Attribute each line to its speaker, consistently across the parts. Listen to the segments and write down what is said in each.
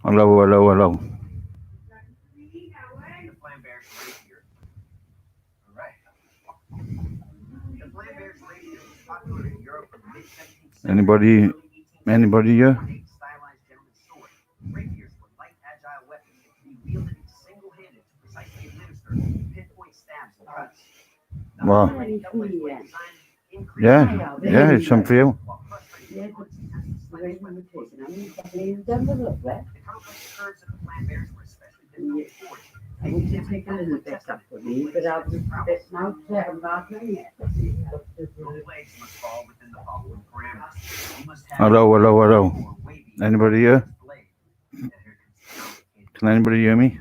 Speaker 1: Hello, hello, hello. Anybody? Anybody here? Well, yeah, it's some for you.
Speaker 2: Take a little bit up for me, but I'll just bit now. I'm not doing it.
Speaker 1: Hello, hello, hello. Anybody here? Can anybody hear me?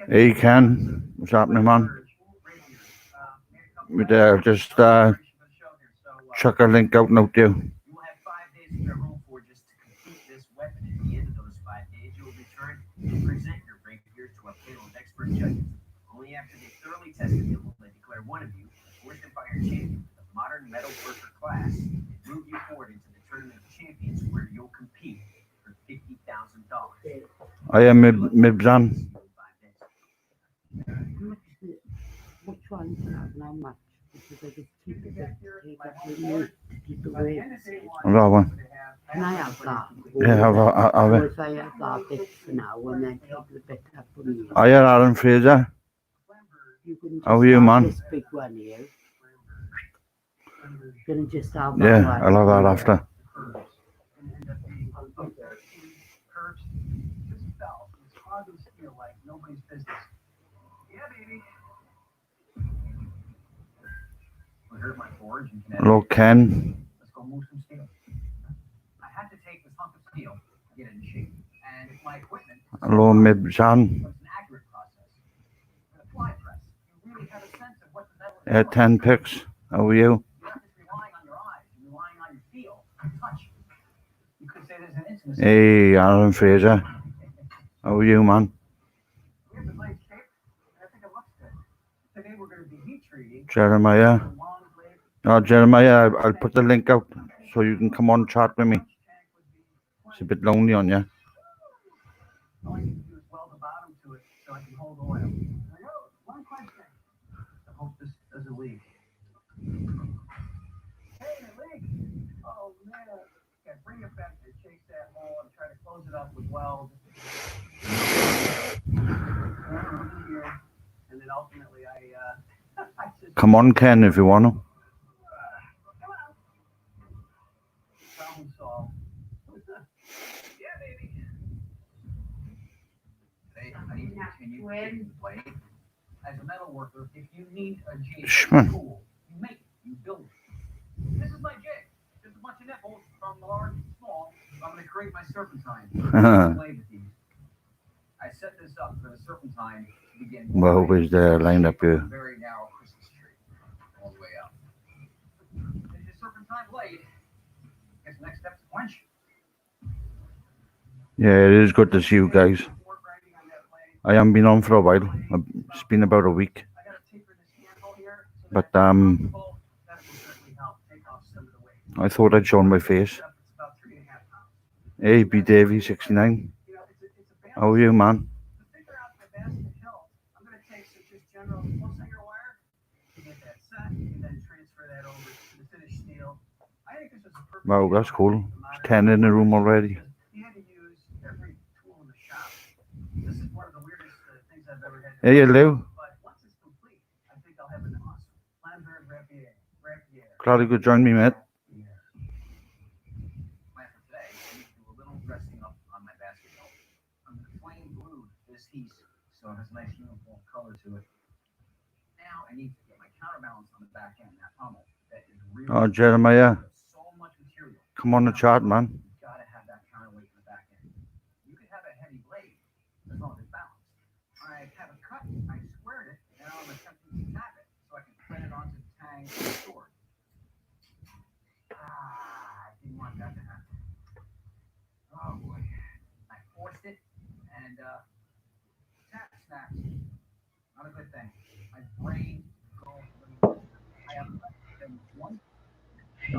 Speaker 1: Hey, Ken. What's happening, man? Just chuck a link out now to you. I am Mibzan.
Speaker 2: Which one's not much? Because I just keep it to take up with me, keep away.
Speaker 1: That one.
Speaker 2: Can I have that?
Speaker 1: Yeah, have
Speaker 2: Or
Speaker 1: it.
Speaker 2: if I have that bit for now and then take the bit up for me.
Speaker 1: Hi, Alan Fraser.
Speaker 2: You can just
Speaker 1: How are you,
Speaker 2: have
Speaker 1: man?
Speaker 2: this big one here. You can just have that
Speaker 1: Yeah,
Speaker 2: one.
Speaker 1: I'll have that after. Hello, Ken. Hello, Mibzan. 10 picks. How are you? Hey, Alan Fraser. How are you, man? Jeremiah. Oh, Jeremiah, I'll put the link out so you can come on and chat with me. It's a bit lonely on you. Come on, Ken, if you want to. Shman. Well, who's there lined up here? Yeah, it is good to see you guys. I haven't been on for a while. It's been about a week. But I thought I'd show my face. Hey, B Davey 69. How are you, man? Wow, that's cool. It's 10 in the room already. Hey, hello. Glad you could join me, mate. Oh, Jeremiah. Come on the chat, man.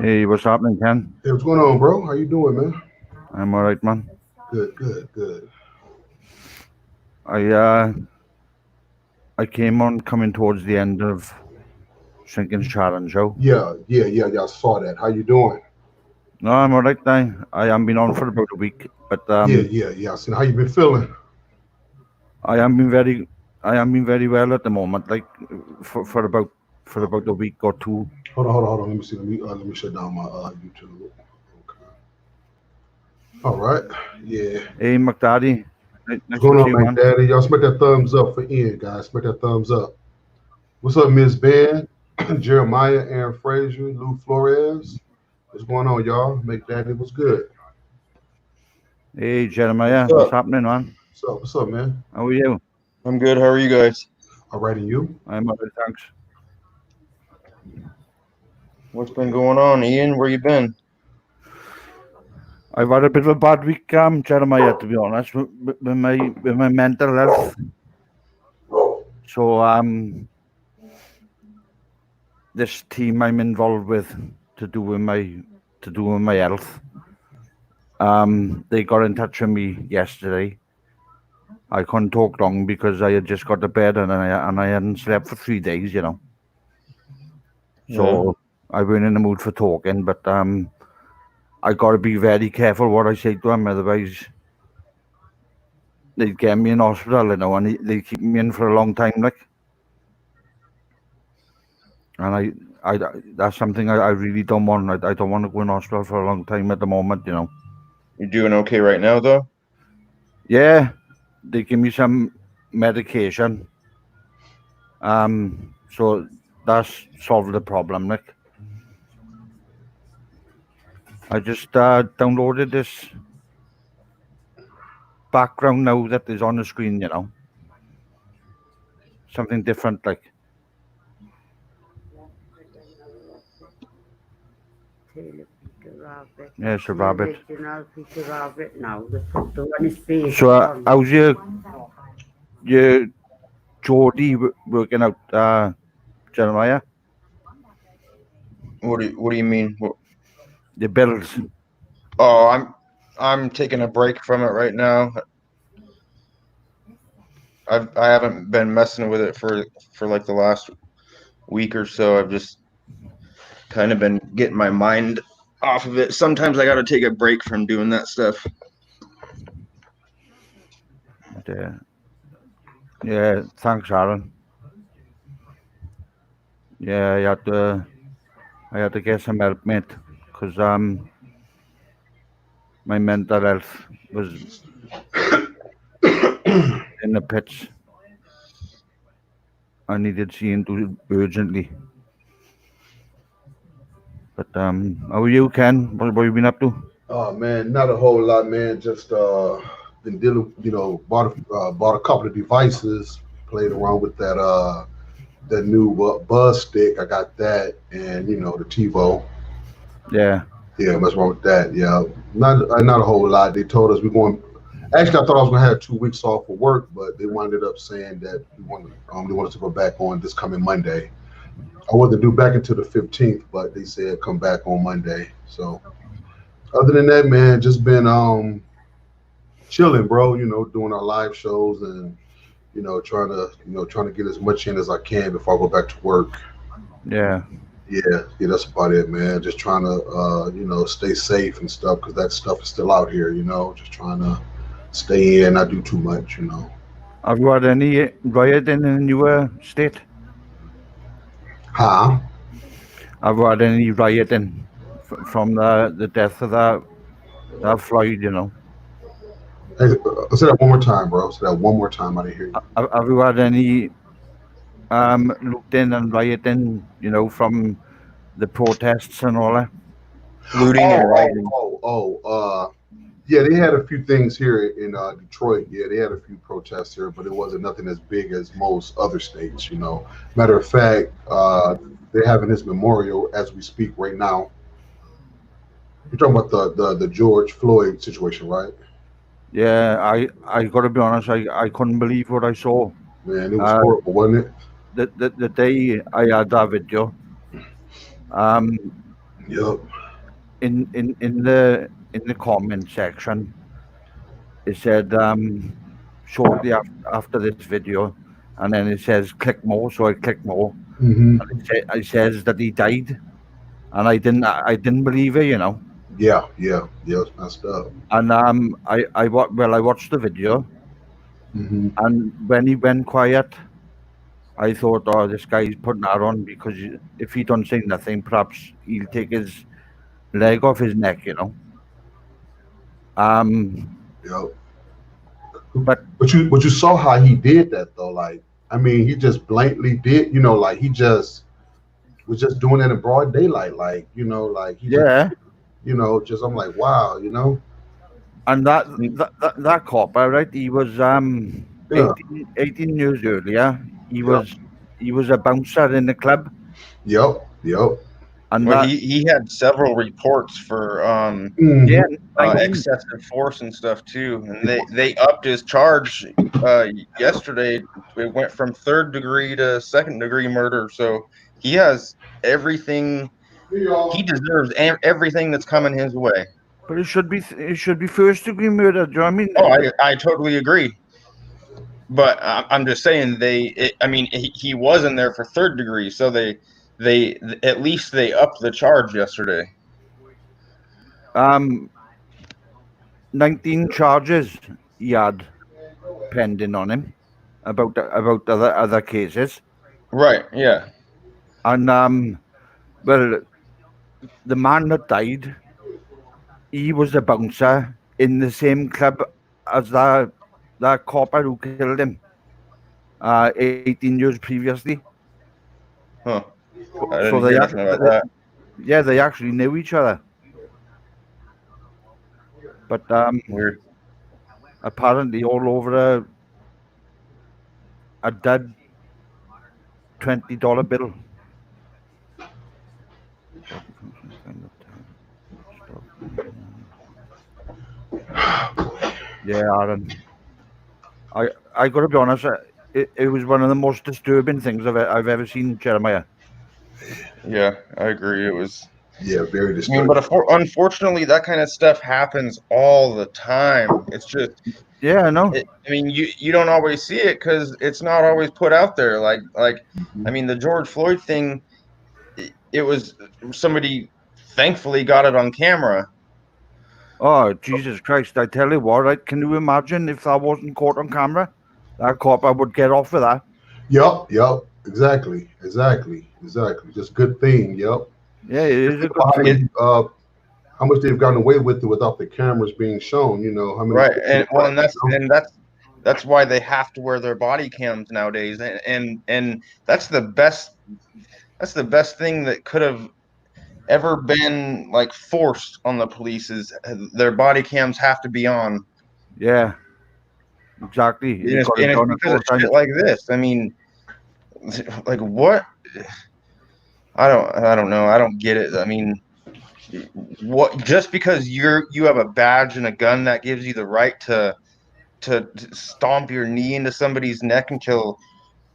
Speaker 1: Hey, what's happening, Ken?
Speaker 3: Hey, what's going on, bro? How you doing, man?
Speaker 1: I'm all right, man.
Speaker 3: Good.
Speaker 1: I came on coming towards the end of Shrinking's challenge show.
Speaker 3: Yeah. I saw that. How you doing?
Speaker 1: No, I'm all right now. I haven't been on for about a week, but
Speaker 3: Yeah. So how you been feeling?
Speaker 1: I am been very well at the moment. Like for about a week or two.
Speaker 3: Hold on. Let me see. Let me shut down my YouTube. Okay. All right. Yeah.
Speaker 1: Hey, McDaddy, nice
Speaker 3: What's
Speaker 1: to
Speaker 3: going
Speaker 1: see
Speaker 3: on,
Speaker 1: you,
Speaker 3: man,
Speaker 1: man.
Speaker 3: Daddy? Y'all smack that thumbs up for Ian, guys. Smack that thumbs up. What's up, Miss Ben, Jeremiah, Aaron Frazier, Lou Flores? What's going on, y'all? Make Daddy, what's good?
Speaker 1: Hey, Jeremiah,
Speaker 4: What's
Speaker 1: what's
Speaker 4: up?
Speaker 1: happening, man?
Speaker 3: What's up, man?
Speaker 1: How are you?
Speaker 4: I'm good. How are you guys?
Speaker 3: All right, and you?
Speaker 1: I'm all right, thanks.
Speaker 4: What's been going on, Ian? Where you been?
Speaker 1: I've had a bit of a bad week, Jeremiah, to be honest, with my mental health. So this team I'm involved with to do with my health. They got in touch with me yesterday. I couldn't talk long because I had just got to bed and I hadn't slept for 3 days, you know. So I weren't in the mood for talking, but I got to be very careful what I say to them, otherwise they'd get me in hospital, you know, and they keep me in for a long time, like. And I that's something I really don't want. I don't want to go in hospital for a long time at the moment, you know.
Speaker 4: You're doing okay right now, though?
Speaker 1: Yeah, they give me some medication. So that's solved the problem, like. I just downloaded this background now that is on the screen, you know. Something different, like. Yeah, it's a rabbit.
Speaker 2: Original Peter Rabbit now. The photo on his face.
Speaker 1: So how's your Geordie working out, Jeremiah?
Speaker 4: What do you mean?
Speaker 1: The bills.
Speaker 4: Oh, I'm taking a break from it right now. I haven't been messing with it for like the last week or so. I've just kind of been getting my mind off of it. Sometimes I got to take a break from doing that stuff.
Speaker 1: Yeah, thanks, Aaron. Yeah, I had to get some help, mate, because my mental health was in the pits. I needed seeing to urgently. But how are you, Ken? What have you been up to?
Speaker 3: Oh man, not a whole lot, man. Just been dealing, bought a couple of devices, played around with that new Buzz stick. I got that, and the TiVo.
Speaker 1: Yeah.
Speaker 3: Yeah, what's wrong with that? Yeah, not a whole lot. They told us we're going. Actually, I thought I was gonna have 2 weeks off for work, but they wound up saying that they want us to go back on this coming Monday. I wasn't due back until the 15th, but they said come back on Monday. So other than that, man, just been chilling, bro. Doing our live shows and trying to get as much in as I can before I go back to work.
Speaker 1: Yeah.
Speaker 3: Yeah, that's about it, man. Just trying to stay safe and stuff because that stuff is still out here. Just trying to stay in, not do too much.
Speaker 1: Have you had any rioting in your state?
Speaker 3: Huh?
Speaker 1: Have you had any rioting from the death of that Floyd?
Speaker 3: Hey, say that one more time, bro. Say that one more time. I didn't hear you.
Speaker 1: Have you had any looting and rioting? From the protests and all that.
Speaker 4: Looting and rioting.
Speaker 3: Yeah, they had a few things here in Detroit. Yeah, they had a few protests here, but it wasn't nothing as big as most other states. Matter of fact, they're having his memorial as we speak right now. You're talking about the George Floyd situation, right?
Speaker 1: Yeah, I got to be honest. I couldn't believe what I saw.
Speaker 3: Man, it was horrible, wasn't it?
Speaker 1: The day I had that video,
Speaker 3: Yep.
Speaker 1: in the comment section, it said shortly after this video, and then it says click more, so I click more.
Speaker 3: Hmm.
Speaker 1: And it says that he died, and I didn't believe it, you know.
Speaker 3: Yeah. It's messed up.
Speaker 1: And I watched the video,
Speaker 3: Hmm.
Speaker 1: and when he went quiet, I thought, oh, this guy's putting that on because if he don't say nothing, perhaps he'll take his leg off his neck, you know.
Speaker 3: Yep.
Speaker 1: But
Speaker 3: you saw how he did that though. Like, I mean, he just blatantly did. You know, like he just was just doing it in broad daylight. Like, you know, like he
Speaker 1: yeah,
Speaker 3: just, you know, just I'm like, wow, you know.
Speaker 1: and that copper, right? He was
Speaker 3: Yeah.
Speaker 1: 18 years earlier. He was a bouncer in the club,
Speaker 3: Yep.
Speaker 1: and
Speaker 4: Well,
Speaker 1: that
Speaker 4: he had several reports for
Speaker 3: Mhm.
Speaker 1: yeah, 19
Speaker 4: excessive force and stuff too, and they upped his charge yesterday. It went from 3rd degree to 2nd degree murder. So he has everything. He deserves everything that's coming his way.
Speaker 1: but it should be 1st degree murder. Do you know what I mean?
Speaker 4: Oh, I totally agree. But I'm just saying I mean, he was in there for 3rd degree, so they at least they upped the charge yesterday.
Speaker 1: 19 charges he had pending on him about other cases,
Speaker 4: Right? Yeah.
Speaker 1: and well, the man that died, he was a bouncer in the same club as that copper who killed him 18 years previously.
Speaker 4: Huh. I
Speaker 1: So
Speaker 4: didn't hear nothing about that.
Speaker 1: Yeah, they actually knew each other. But
Speaker 4: Weird.
Speaker 1: apparently all over a dead $20 bill. Yeah, Aaron. I got to be honest. It was one of the most disturbing things I've ever seen, Jeremiah.
Speaker 4: Yeah, I agree. It was.
Speaker 3: Yeah, very
Speaker 4: I mean,
Speaker 3: disturbing.
Speaker 4: but unfortunately, that kind of stuff happens all the time. It's just,
Speaker 1: Yeah, I know.
Speaker 4: I mean, you don't always see it because it's not always put out there. Like, I mean, the George Floyd thing, it was somebody thankfully got it on camera.
Speaker 1: Oh, Jesus Christ. I tell you what, right? Can you imagine if that wasn't caught on camera? That cop, I would get off with that.
Speaker 3: Yep. Exactly. Just good thing. Yep.
Speaker 1: Yeah, it is a good
Speaker 3: How
Speaker 1: thing.
Speaker 3: many, how much they've gotten away with it without the cameras being shown? You know, how many?
Speaker 4: Right, and that's why they have to wear their body cams nowadays, and that's the best thing that could have ever been like forced on the police is their body cams have to be on.
Speaker 1: Yeah, exactly.
Speaker 4: And it's because of shit like this. I mean, like what? I don't know. I don't get it. I mean, what? Just because you have a badge and a gun that gives you the right to stomp your knee into somebody's neck until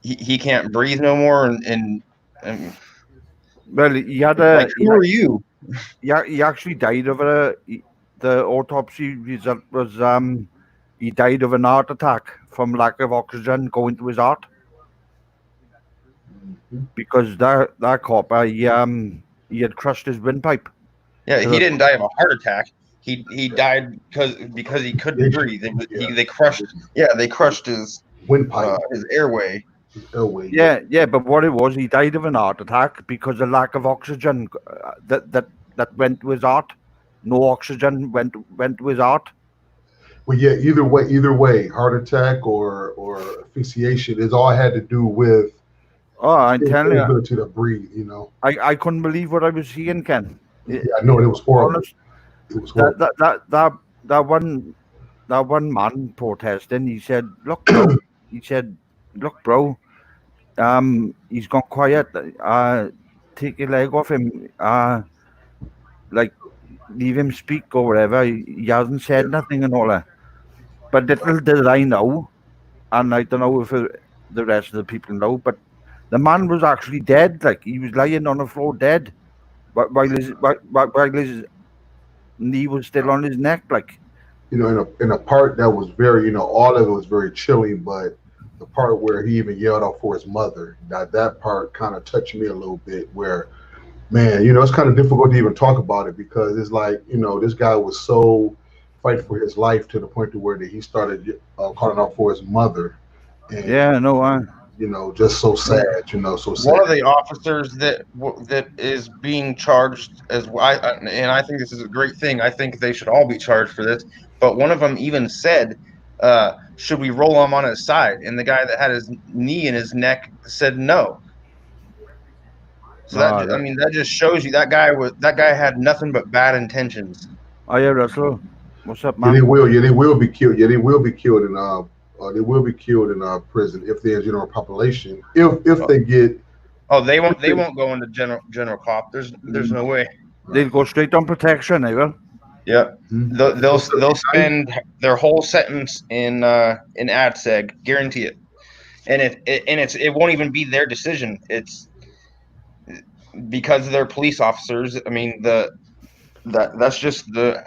Speaker 4: he can't breathe no more, and
Speaker 1: well, he had a.
Speaker 4: like, who are you?
Speaker 1: He actually died of the autopsy result was he died of an heart attack from lack of oxygen going to his heart. Because that copper, he had crushed his windpipe.
Speaker 4: Yeah, he didn't die of a heart attack. He died because he couldn't breathe. They crushed. Yeah, they crushed his
Speaker 3: windpipe,
Speaker 4: his airway.
Speaker 1: Yeah, but what it was, he died of an heart attack because of lack of oxygen that went to his heart. No oxygen went to his heart.
Speaker 3: Well, yeah, either way, heart attack or asphyxiation, it all had to do with
Speaker 1: I'm telling you,
Speaker 3: ability to breathe. You know,
Speaker 1: I couldn't believe what I was seeing, Ken.
Speaker 3: Yeah, I know, it was horrible.
Speaker 1: Honest,
Speaker 3: it was horrible.
Speaker 1: That one man protesting, he said, "Look, bro," he's gone quiet. Take your leg off him. Like, leave him speak or whatever. He hasn't said nothing and all that. But little did I know, and I don't know the rest of the people know, but the man was actually dead. Like, he was lying on the floor dead, while his knee was still on his neck. Like,
Speaker 3: In a part that was very, all of it was very chilling, but the part where he even yelled out for his mother, that part kind of touched me a little bit. Where, man, it's kind of difficult to even talk about it because it's like, this guy was so fighting for his life to the point to where that he started calling out for his mother, and
Speaker 1: yeah, no,
Speaker 3: just so sad, so sad.
Speaker 4: One of the officers that is being charged and I think this is a great thing. I think they should all be charged for this. But one of them even said, "Should we roll him on his side?" And the guy that had his knee in his neck said no. So that just shows you that guy had nothing but bad intentions.
Speaker 1: Oh yeah, Russell, what's up,
Speaker 3: Yeah,
Speaker 1: man?
Speaker 3: they will be killed. Yeah, they will be killed in prison if there's general population. If they get.
Speaker 4: Oh, they won't go into general cop. There's no way.
Speaker 1: They'll go straight on protection. They will.
Speaker 4: Yeah, they'll spend their whole sentence in ADSEG, guarantee it. And it won't even be their decision. It's because they're police officers. I mean, that's just the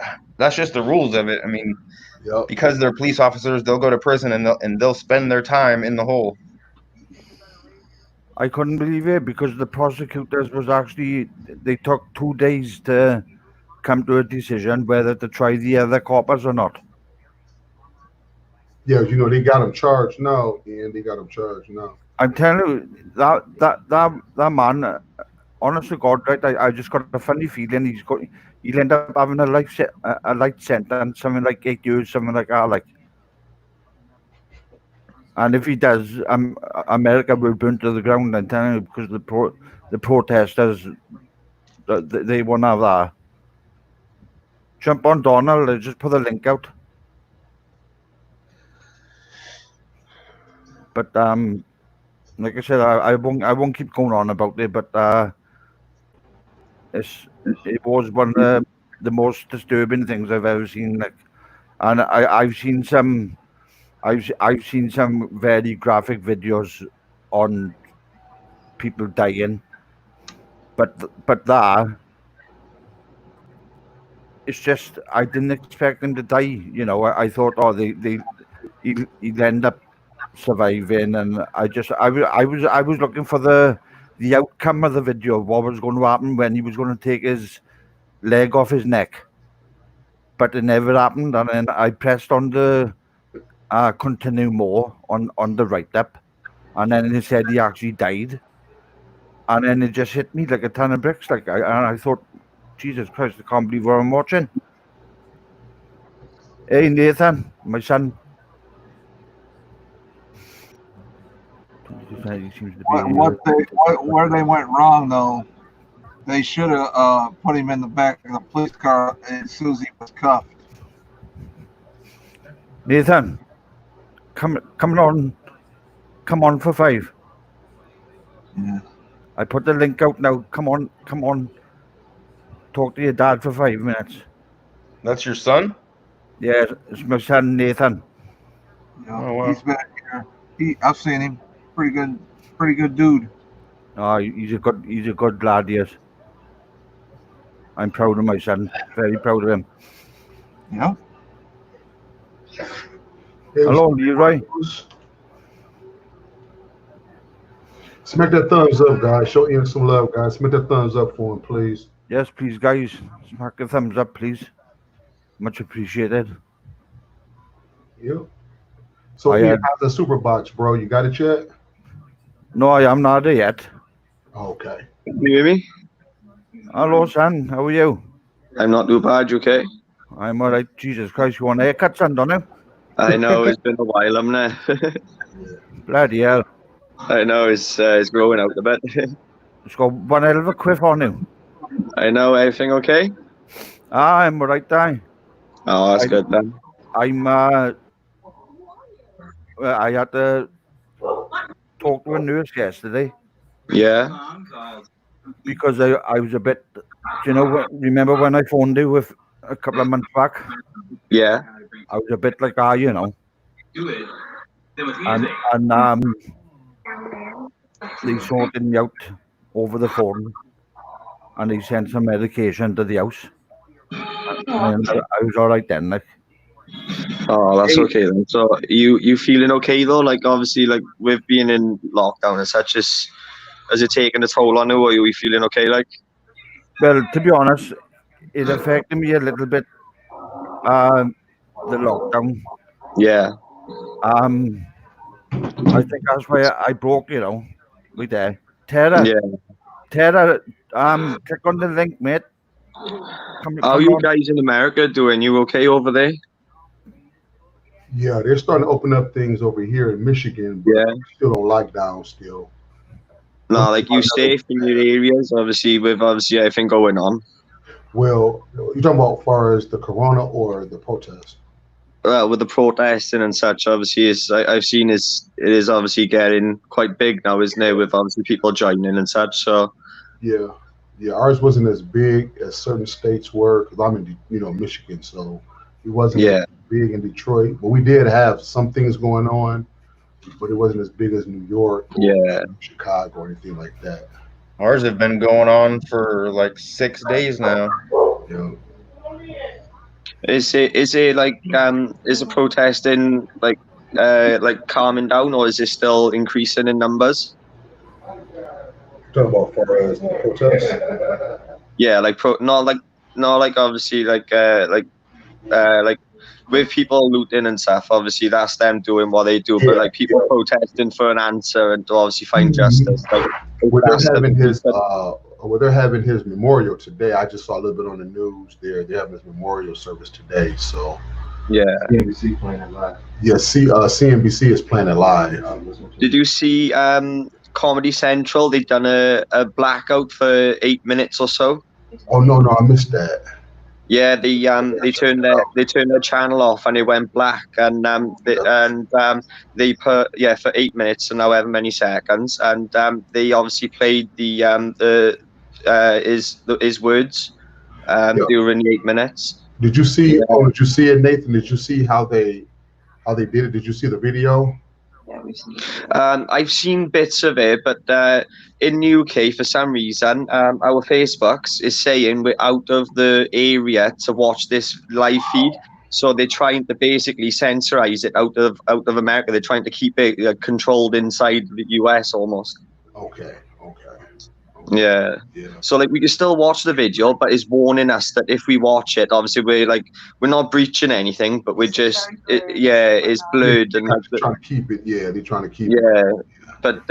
Speaker 4: rules of it. I mean,
Speaker 3: Yep.
Speaker 4: because they're police officers, they'll go to prison and they'll spend their time in the hole.
Speaker 1: I couldn't believe it because the prosecutors they took 2 days to come to a decision whether to try the other coppers or not.
Speaker 3: Yeah, they got him charged now, and they got him charged now.
Speaker 1: I'm telling you, that man, honest to God, right? I just got a funny feeling he'll end up having a light sentence, something like 8 years, something like that. Like, and if he does, America will burn to the ground. I'm telling you, because the protesters, they won't have that. Jump on Donald. Just put the link out. But like I said, I won't keep going on about it. But it was one of the most disturbing things I've ever seen. Like, and I've seen some very graphic videos on people dying. But that. It's just I didn't expect him to die. I thought, he'll end up surviving, and I was looking for the outcome of the video, what was going to happen when he was going to take his leg off his neck, but it never happened. And then I pressed on the continue more on the write up, and then it said he actually died, and then it just hit me like a ton of bricks. Like, and I thought, Jesus Christ, I can't believe what I'm watching. Hey, Nathan, my son.
Speaker 5: Where they went wrong, though, they should have put him in the back of the police car as Susie was cuffed.
Speaker 1: Nathan, come on for 5.
Speaker 5: Yeah.
Speaker 1: I put the link out now. Come on. Talk to your dad for 5 minutes.
Speaker 4: That's your son?
Speaker 1: Yeah, it's my son Nathan.
Speaker 4: Oh, wow.
Speaker 5: He's back here. I've seen him. Pretty good dude.
Speaker 1: Oh, he's a good lad, yes. I'm proud of my son. Very proud of him.
Speaker 5: Yeah.
Speaker 1: Hello, Leroy.
Speaker 3: Smack that thumbs up, guys. Show Ian some love, guys. Smack that thumbs up for him, please.
Speaker 1: Yes, please, guys. Smack a thumbs up, please. Much appreciated.
Speaker 3: Yep. So, Ian, how's the super box, bro? You got it yet?
Speaker 1: No, I am not there yet.
Speaker 3: Okay.
Speaker 6: Can you hear me?
Speaker 1: Hello, son. How are you?
Speaker 6: I'm not too bad. You okay?
Speaker 1: I'm all right. Jesus Christ, you want a haircut, son, don't you?
Speaker 6: I know it's been a while, I'm now.
Speaker 1: Bloody hell.
Speaker 6: I know it's growing out a bit.
Speaker 1: It's got one hell of a quiff on him.
Speaker 6: I know. Everything okay?
Speaker 1: I'm all right, Di.
Speaker 6: Oh, that's good then.
Speaker 1: I had to talk to a nurse yesterday.
Speaker 6: Yeah.
Speaker 1: Because I was a bit, remember when I phoned you with a couple of months back?
Speaker 6: Yeah.
Speaker 1: I was a bit like, And they sorted me out over the phone, and they sent some medication to the house. And I was all right then. Like,
Speaker 6: Oh, that's
Speaker 1: Hey.
Speaker 6: okay then. So you feeling okay though? Like obviously, like with being in lockdown and such, has it taken a toll on you? Or are you feeling okay? Like,
Speaker 1: well, to be honest, it affected me a little bit. The lockdown.
Speaker 6: yeah,
Speaker 1: I think that's why I broke. Right there. Tara,
Speaker 6: yeah.
Speaker 1: Tara, click on the link, mate.
Speaker 6: How are
Speaker 1: Come
Speaker 6: you
Speaker 1: on.
Speaker 6: guys in America doing? You okay over there?
Speaker 3: Yeah, they're starting to open up things over here in Michigan, but
Speaker 6: Yeah.
Speaker 3: still on lockdown still.
Speaker 6: No, like you safe in your areas, obviously with everything going on.
Speaker 3: Well, you're talking about as far as the corona or the protest?
Speaker 6: With the protesting and such, obviously, I've seen it is obviously getting quite big now, isn't it? With obviously people joining and such. So
Speaker 3: Yeah, ours wasn't as big as certain states were because I'm in, Michigan, so it wasn't
Speaker 6: yeah,
Speaker 3: as big in Detroit. But we did have some things going on, but it wasn't as big as New York or
Speaker 6: yeah.
Speaker 3: Chicago or anything like that.
Speaker 4: Ours have been going on for like 6 days now.
Speaker 3: You know,
Speaker 6: Is it like is the protesting like calming down, or is it still increasing in numbers?
Speaker 3: talking about as far as the protest.
Speaker 6: Yeah, like not like obviously like with people looting and stuff. Obviously, that's them doing what they do. But like people protesting for an answer and to obviously find justice. Like
Speaker 3: Well,
Speaker 6: that's
Speaker 3: they're having his
Speaker 6: the-
Speaker 3: they're having his memorial today. I just saw a little bit on the news there. They're having his memorial service today. So
Speaker 6: yeah.
Speaker 3: CNBC playing it live. Yeah, CNBC is playing it live.
Speaker 6: Did you see Comedy Central? They've done a blackout for 8 minutes or so.
Speaker 3: Oh no, I missed that.
Speaker 6: Yeah, they turned their channel off and it went black, and they put for 8 minutes and however many seconds, and they obviously played his words during the 8 minutes.
Speaker 3: Did you see?
Speaker 6: Yeah.
Speaker 3: Oh, did you see it, Nathan? Did you see how they did it? Did you see the video?
Speaker 6: I've seen bits of it, but in the UK, for some reason, our Facebooks is saying we're out of the area to watch this live feed. So they're trying to basically censorize it out of America. They're trying to keep it controlled inside the US almost.
Speaker 3: Okay.
Speaker 6: Yeah. So like we can still watch the video, but it's warning us that if we watch it, obviously we're not breaching anything, but we're just it's blurred and
Speaker 3: They're trying to keep it. Yeah, they're trying to keep
Speaker 6: yeah.
Speaker 3: it.
Speaker 6: But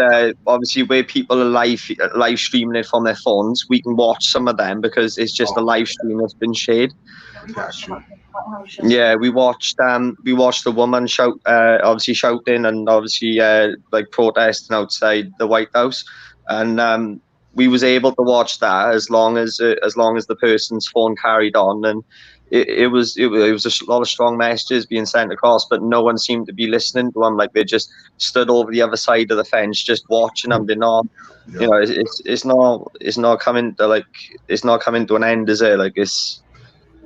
Speaker 6: obviously, where people are live streaming it from their phones, we can watch some of them because it's just a live stream that's been shared.
Speaker 3: Gotcha.
Speaker 6: Yeah, we watched the woman obviously shouting and obviously protesting outside the White House, and we was able to watch that as long as the person's phone carried on, and it was a lot of strong messages being sent across, but no one seemed to be listening to them. Like they just stood over the other side of the fence just watching them. They're not, it's not coming to an end, is it? Like it's.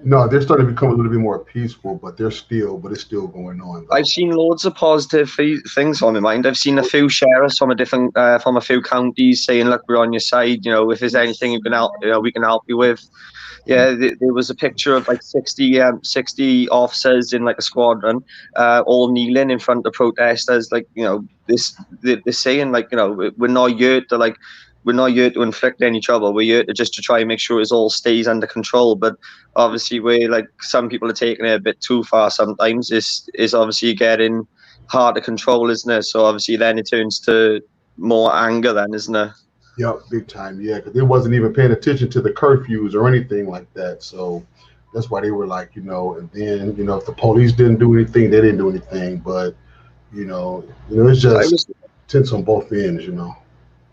Speaker 3: No, they're starting to become a little bit more peaceful, but it's still going on.
Speaker 6: I've seen loads of positive things on my mind. I've seen a few sheriffs from a few counties saying, "Look, we're on your side. You know, if there's anything you can help, we can help you with." Yeah, there was a picture of like 60 officers in like a squadron, all kneeling in front of protesters. Like, they're saying like, we're not here to inflict any trouble. We're here to try and make sure it all stays under control. But obviously, some people are taking it a bit too far. Sometimes it's obviously getting hard to control, isn't it? So obviously, then it turns to more anger, then, isn't it?
Speaker 3: Yep, big time. Yeah, because they wasn't even paying attention to the curfews or anything like that. So that's why they were like, and then, if the police didn't do anything, they didn't do anything. But, it's just tense on both ends,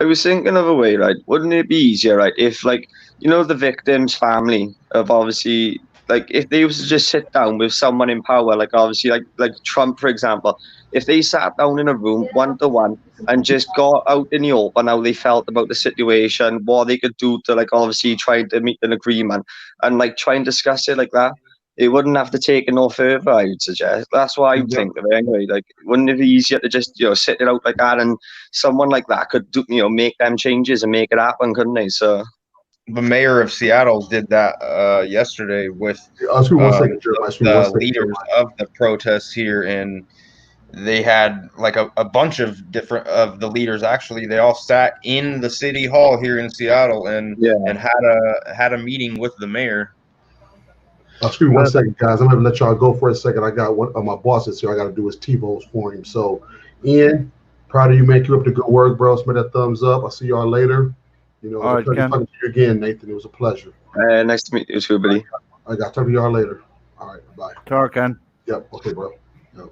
Speaker 6: I was thinking of a way, right? Wouldn't it be easier, right? If the victim's family of obviously, if they was to just sit down with someone in power, obviously like Trump, for example, if they sat down in a room 1-to-1 and just got out in the open how they felt about the situation, what they could do to obviously try to meet an agreement and try and discuss it like that. it wouldn't have to take it no further, I would suggest. That's what I would think of it anyway. Like, wouldn't it be easier to just, sit it out like that, and someone like that could do, make them changes and make it happen, couldn't they? So
Speaker 4: The mayor of Seattle did that yesterday with
Speaker 3: Excuse me 1 second, Jeremiah. Excuse me 1
Speaker 4: the
Speaker 3: second,
Speaker 4: leaders
Speaker 3: Jeremiah.
Speaker 4: of the protests here, and they had like a bunch of different of the leaders. Actually, they all sat in the city hall here in Seattle and had a meeting with the mayor.
Speaker 3: Excuse me 1 second, guys. I'm gonna let y'all go for a second. I got one of my bosses here. I got to do his TiVos for him. So, Ian, proud of you, man. Keep up the good work, bro. Smash that thumbs up. I'll see y'all later.
Speaker 1: All right, Ken.
Speaker 3: Talking to you again, Nathan. It was a pleasure.
Speaker 6: nice to meet you too, buddy.
Speaker 3: I got to talk to y'all later. All right, bye.
Speaker 1: Talk, Ken.
Speaker 3: Yep. Okay, bro. Yep.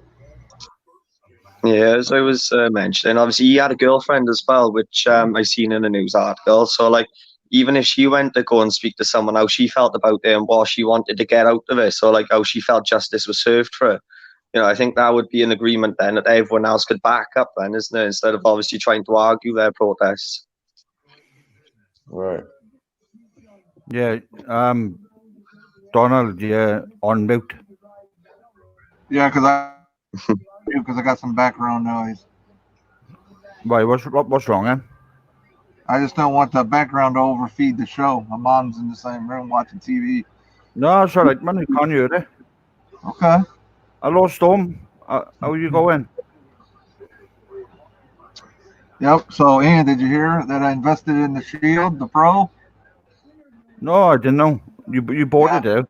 Speaker 6: Yeah, as I was mentioning, obviously he had a girlfriend as well, which I seen in a news article. So, like, even if she went to go and speak to someone, how she felt about it and what she wanted to get out of it, so like how she felt justice was served for her. I think that would be an agreement then that everyone else could back up then, isn't it? Instead of obviously trying to argue their protests.
Speaker 4: Right.
Speaker 1: Yeah. Donald, yeah, on mute.
Speaker 5: Yeah, because I got some background noise.
Speaker 1: Why? What's wrong, Em?
Speaker 5: I just don't want the background to overfeed the show. My mom's in the same room watching TV.
Speaker 1: No, it's all right, man. You can't hear it.
Speaker 5: Okay.
Speaker 1: Hello, Storm. How are you going?
Speaker 5: Yep. So, Ian, did you hear that I invested in the Shield, the Pro?
Speaker 1: No, I didn't know. You bought it, eh?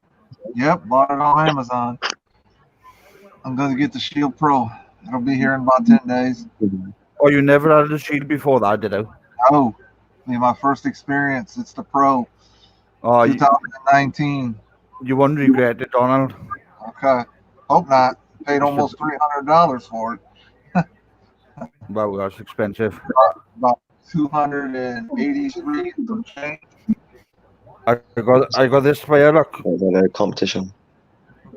Speaker 5: Yep, bought it on Amazon. I'm going to get the Shield Pro. It'll be here in about 10 days.
Speaker 1: Oh, you never had a Shield before that, did you?
Speaker 5: Oh, my first experience. It's the Pro.
Speaker 1: Oh,
Speaker 5: 2019.
Speaker 1: you won't regret it, Donald.
Speaker 5: Okay. Hope not. Paid almost $300 for it.
Speaker 1: Wow, that's expensive.
Speaker 5: About 283 some change.
Speaker 1: I got this for you, look.
Speaker 6: A competition.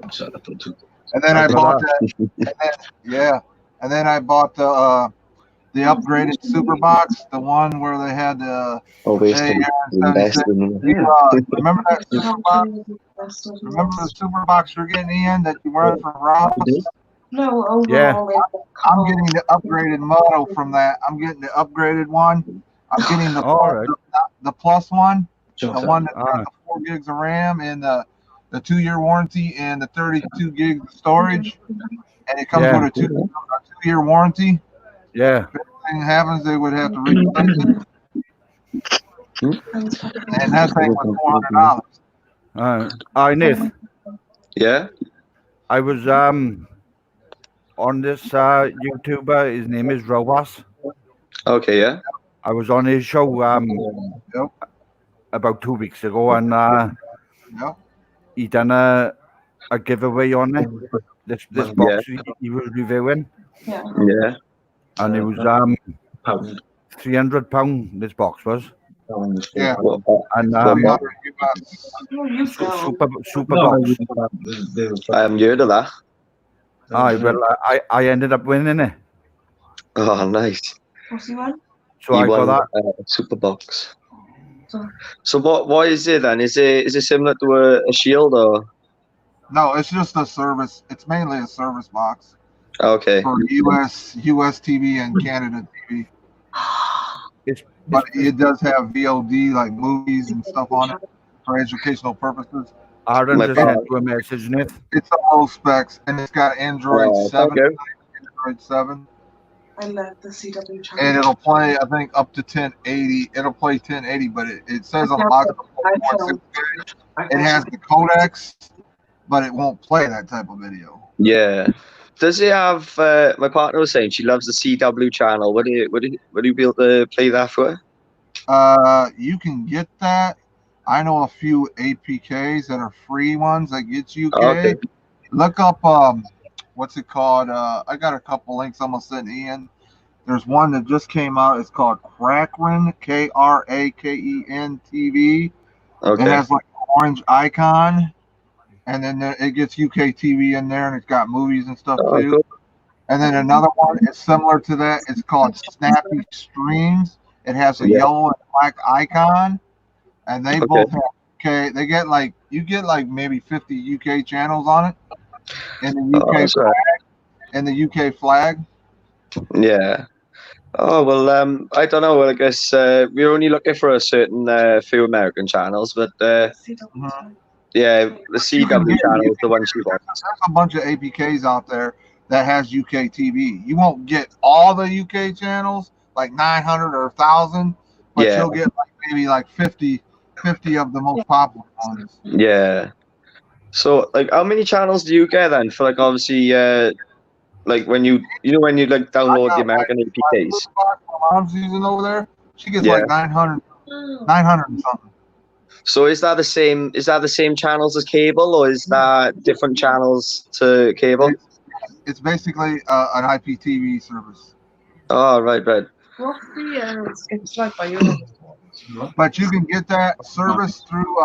Speaker 5: And then I bought that. And then I bought the upgraded Super Box, the one where they had the remember that Super Box? Remember the Super Box you're getting, Ian, that you were from Ross?
Speaker 7: No, overall,
Speaker 1: Yeah.
Speaker 5: I'm getting the upgraded model from that. I'm getting the upgraded one. I'm getting the plus one, the one that's got the 4 gigs of RAM and the 2-year warranty and the 32 gigs of storage, and it comes with a 2-year warranty.
Speaker 1: Yeah.
Speaker 5: If anything happens, they would have to replace it. And that thing was $400.
Speaker 1: Hi, Nith.
Speaker 6: Yeah.
Speaker 1: I was on this YouTuber. His name is Robas.
Speaker 6: Okay, yeah.
Speaker 1: I was on his show about 2 weeks ago, and he done a giveaway on it. This box he was reviewing.
Speaker 6: Yeah.
Speaker 1: And it was £300. This box was.
Speaker 5: Yeah.
Speaker 1: And super box.
Speaker 6: I haven't heard of that.
Speaker 1: I ended up winning it.
Speaker 6: Oh, nice.
Speaker 1: So I got that
Speaker 6: super box. So what is it then? Is it similar to a Shield or?
Speaker 5: No, it's just a service. It's mainly a service box.
Speaker 6: Okay.
Speaker 5: For US TV and Canada TV. But it does have VOD, like movies and stuff on it for educational purposes.
Speaker 1: Aaron just sent you a message, Nith.
Speaker 5: It's all specs, and it's got Android 7.
Speaker 6: Okay.
Speaker 5: Android 7.
Speaker 7: I love the CW channel.
Speaker 5: And it'll play, I think, up to 1080. It'll play 1080, but it says on the box it has the codecs, but it won't play that type of video.
Speaker 6: Yeah. Does it have? My partner was saying she loves the CW channel. Would you be able to play that for her?
Speaker 5: You can get that. I know a few APKs that are free ones that get UK.
Speaker 6: Okay.
Speaker 5: Look up what's it called? I got a couple links I'm gonna send Ian. There's one that just came out. It's called Kraken, Kraken TV.
Speaker 6: Okay.
Speaker 5: It has like an orange icon. And then it gets UK TV in there, and it's got movies and stuff too.
Speaker 6: Cool.
Speaker 5: And then another one is similar to that. It's called Snappy Streams. It has a yellow and black icon, and they both have UK. They get like you get like maybe 50 UK channels on it, and the UK
Speaker 6: that's right.
Speaker 5: and the UK flag.
Speaker 6: Yeah. Oh well, I don't know. I guess we're only looking for a certain few American channels, but yeah, the CW channel is the one she wants.
Speaker 5: There's a bunch of APKs out there that has UK TV. You won't get all the UK channels, like 900 or 1,000, but
Speaker 6: Yeah.
Speaker 5: you'll get like maybe like 50 of the most popular ones.
Speaker 6: Yeah. So, like, how many channels do you get then? For like, obviously, like when you when you like download the American APKs.
Speaker 5: My mom's using over there. She gets
Speaker 6: Yeah.
Speaker 5: like 900 and something.
Speaker 6: So is that the same? Is that the same channels as cable, or is that different channels to cable?
Speaker 5: It's basically an IPTV service.
Speaker 6: Oh, right.
Speaker 7: What's the it's like by your
Speaker 5: But you can get that service through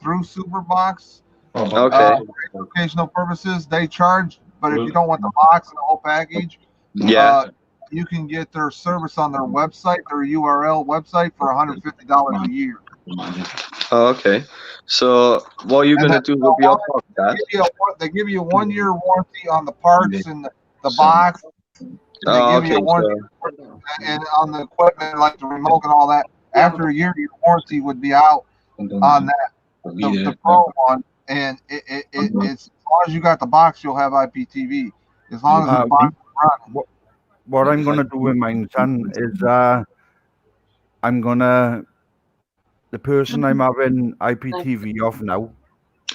Speaker 5: Superbox.
Speaker 6: Okay.
Speaker 5: For educational purposes, they charge, but if you don't want the box and the whole package,
Speaker 6: Yeah.
Speaker 5: you can get their service on their website, their URL website, for $150 a year.
Speaker 6: Oh, okay. So what are you gonna do with your podcast?
Speaker 5: They give you a 1-year warranty on the parts and the box. And they
Speaker 6: Oh,
Speaker 5: give you
Speaker 6: okay.
Speaker 5: a 1 year and on the equipment, like the remote and all that. After a year, your warranty would be out on that, the Pro one. And it's as long as you got the box, you'll have IPTV. As long as the box is running.
Speaker 1: What I'm gonna do with mine, son, is I'm gonna the person I'm having IPTV off now.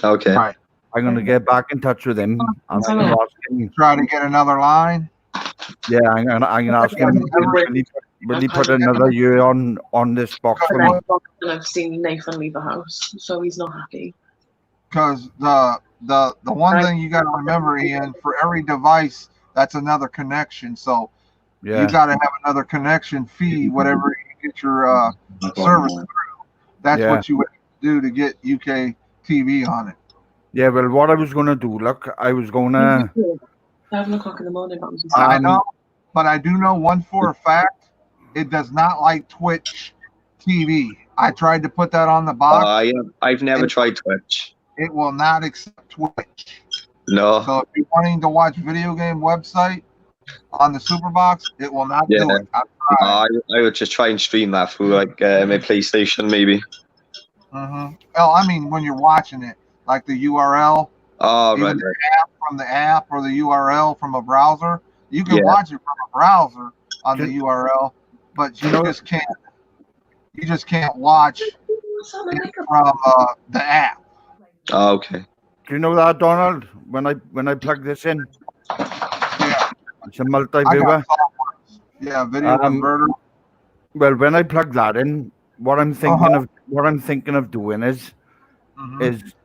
Speaker 6: Okay.
Speaker 5: Right.
Speaker 1: I'm gonna get back in touch with him and I'm gonna ask him.
Speaker 5: Try to get another line.
Speaker 1: Yeah, I'm gonna ask him. Will he put another year on this box for me?
Speaker 7: And I've seen Nathan leave the house, so he's not happy.
Speaker 5: Because the one thing you got to remember, Ian, for every device, that's another connection. So
Speaker 1: Yeah.
Speaker 5: you got to have another connection fee, whatever you get your service through. That's
Speaker 1: Yeah.
Speaker 5: what you would do to get UK TV on it.
Speaker 1: Yeah, well, what I was gonna do, look, I was gonna.
Speaker 7: 7 o'clock in the morning. That was his
Speaker 5: I know, but I do know one for a fact: it does not like Twitch TV. I tried to put that on the box.
Speaker 6: I've never tried Twitch.
Speaker 5: It will not accept Twitch.
Speaker 6: No.
Speaker 5: So if you're wanting to watch video game website on the Superbox, it will not do it.
Speaker 6: I would just try and stream that through like my PlayStation maybe.
Speaker 5: Oh, I mean when you're watching it, like the URL.
Speaker 6: Oh, right.
Speaker 5: The app from the app or the URL from a browser. You can
Speaker 6: Yeah.
Speaker 5: watch it from a browser on the URL, but you just can't. You just can't watch it from the app.
Speaker 6: Oh, okay.
Speaker 1: Do you know that, Donald? When I plug this in,
Speaker 5: Yeah.
Speaker 1: it's a multi-viewer.
Speaker 5: Yeah, video converter.
Speaker 1: Well, when I plug that in, what I'm thinking of doing is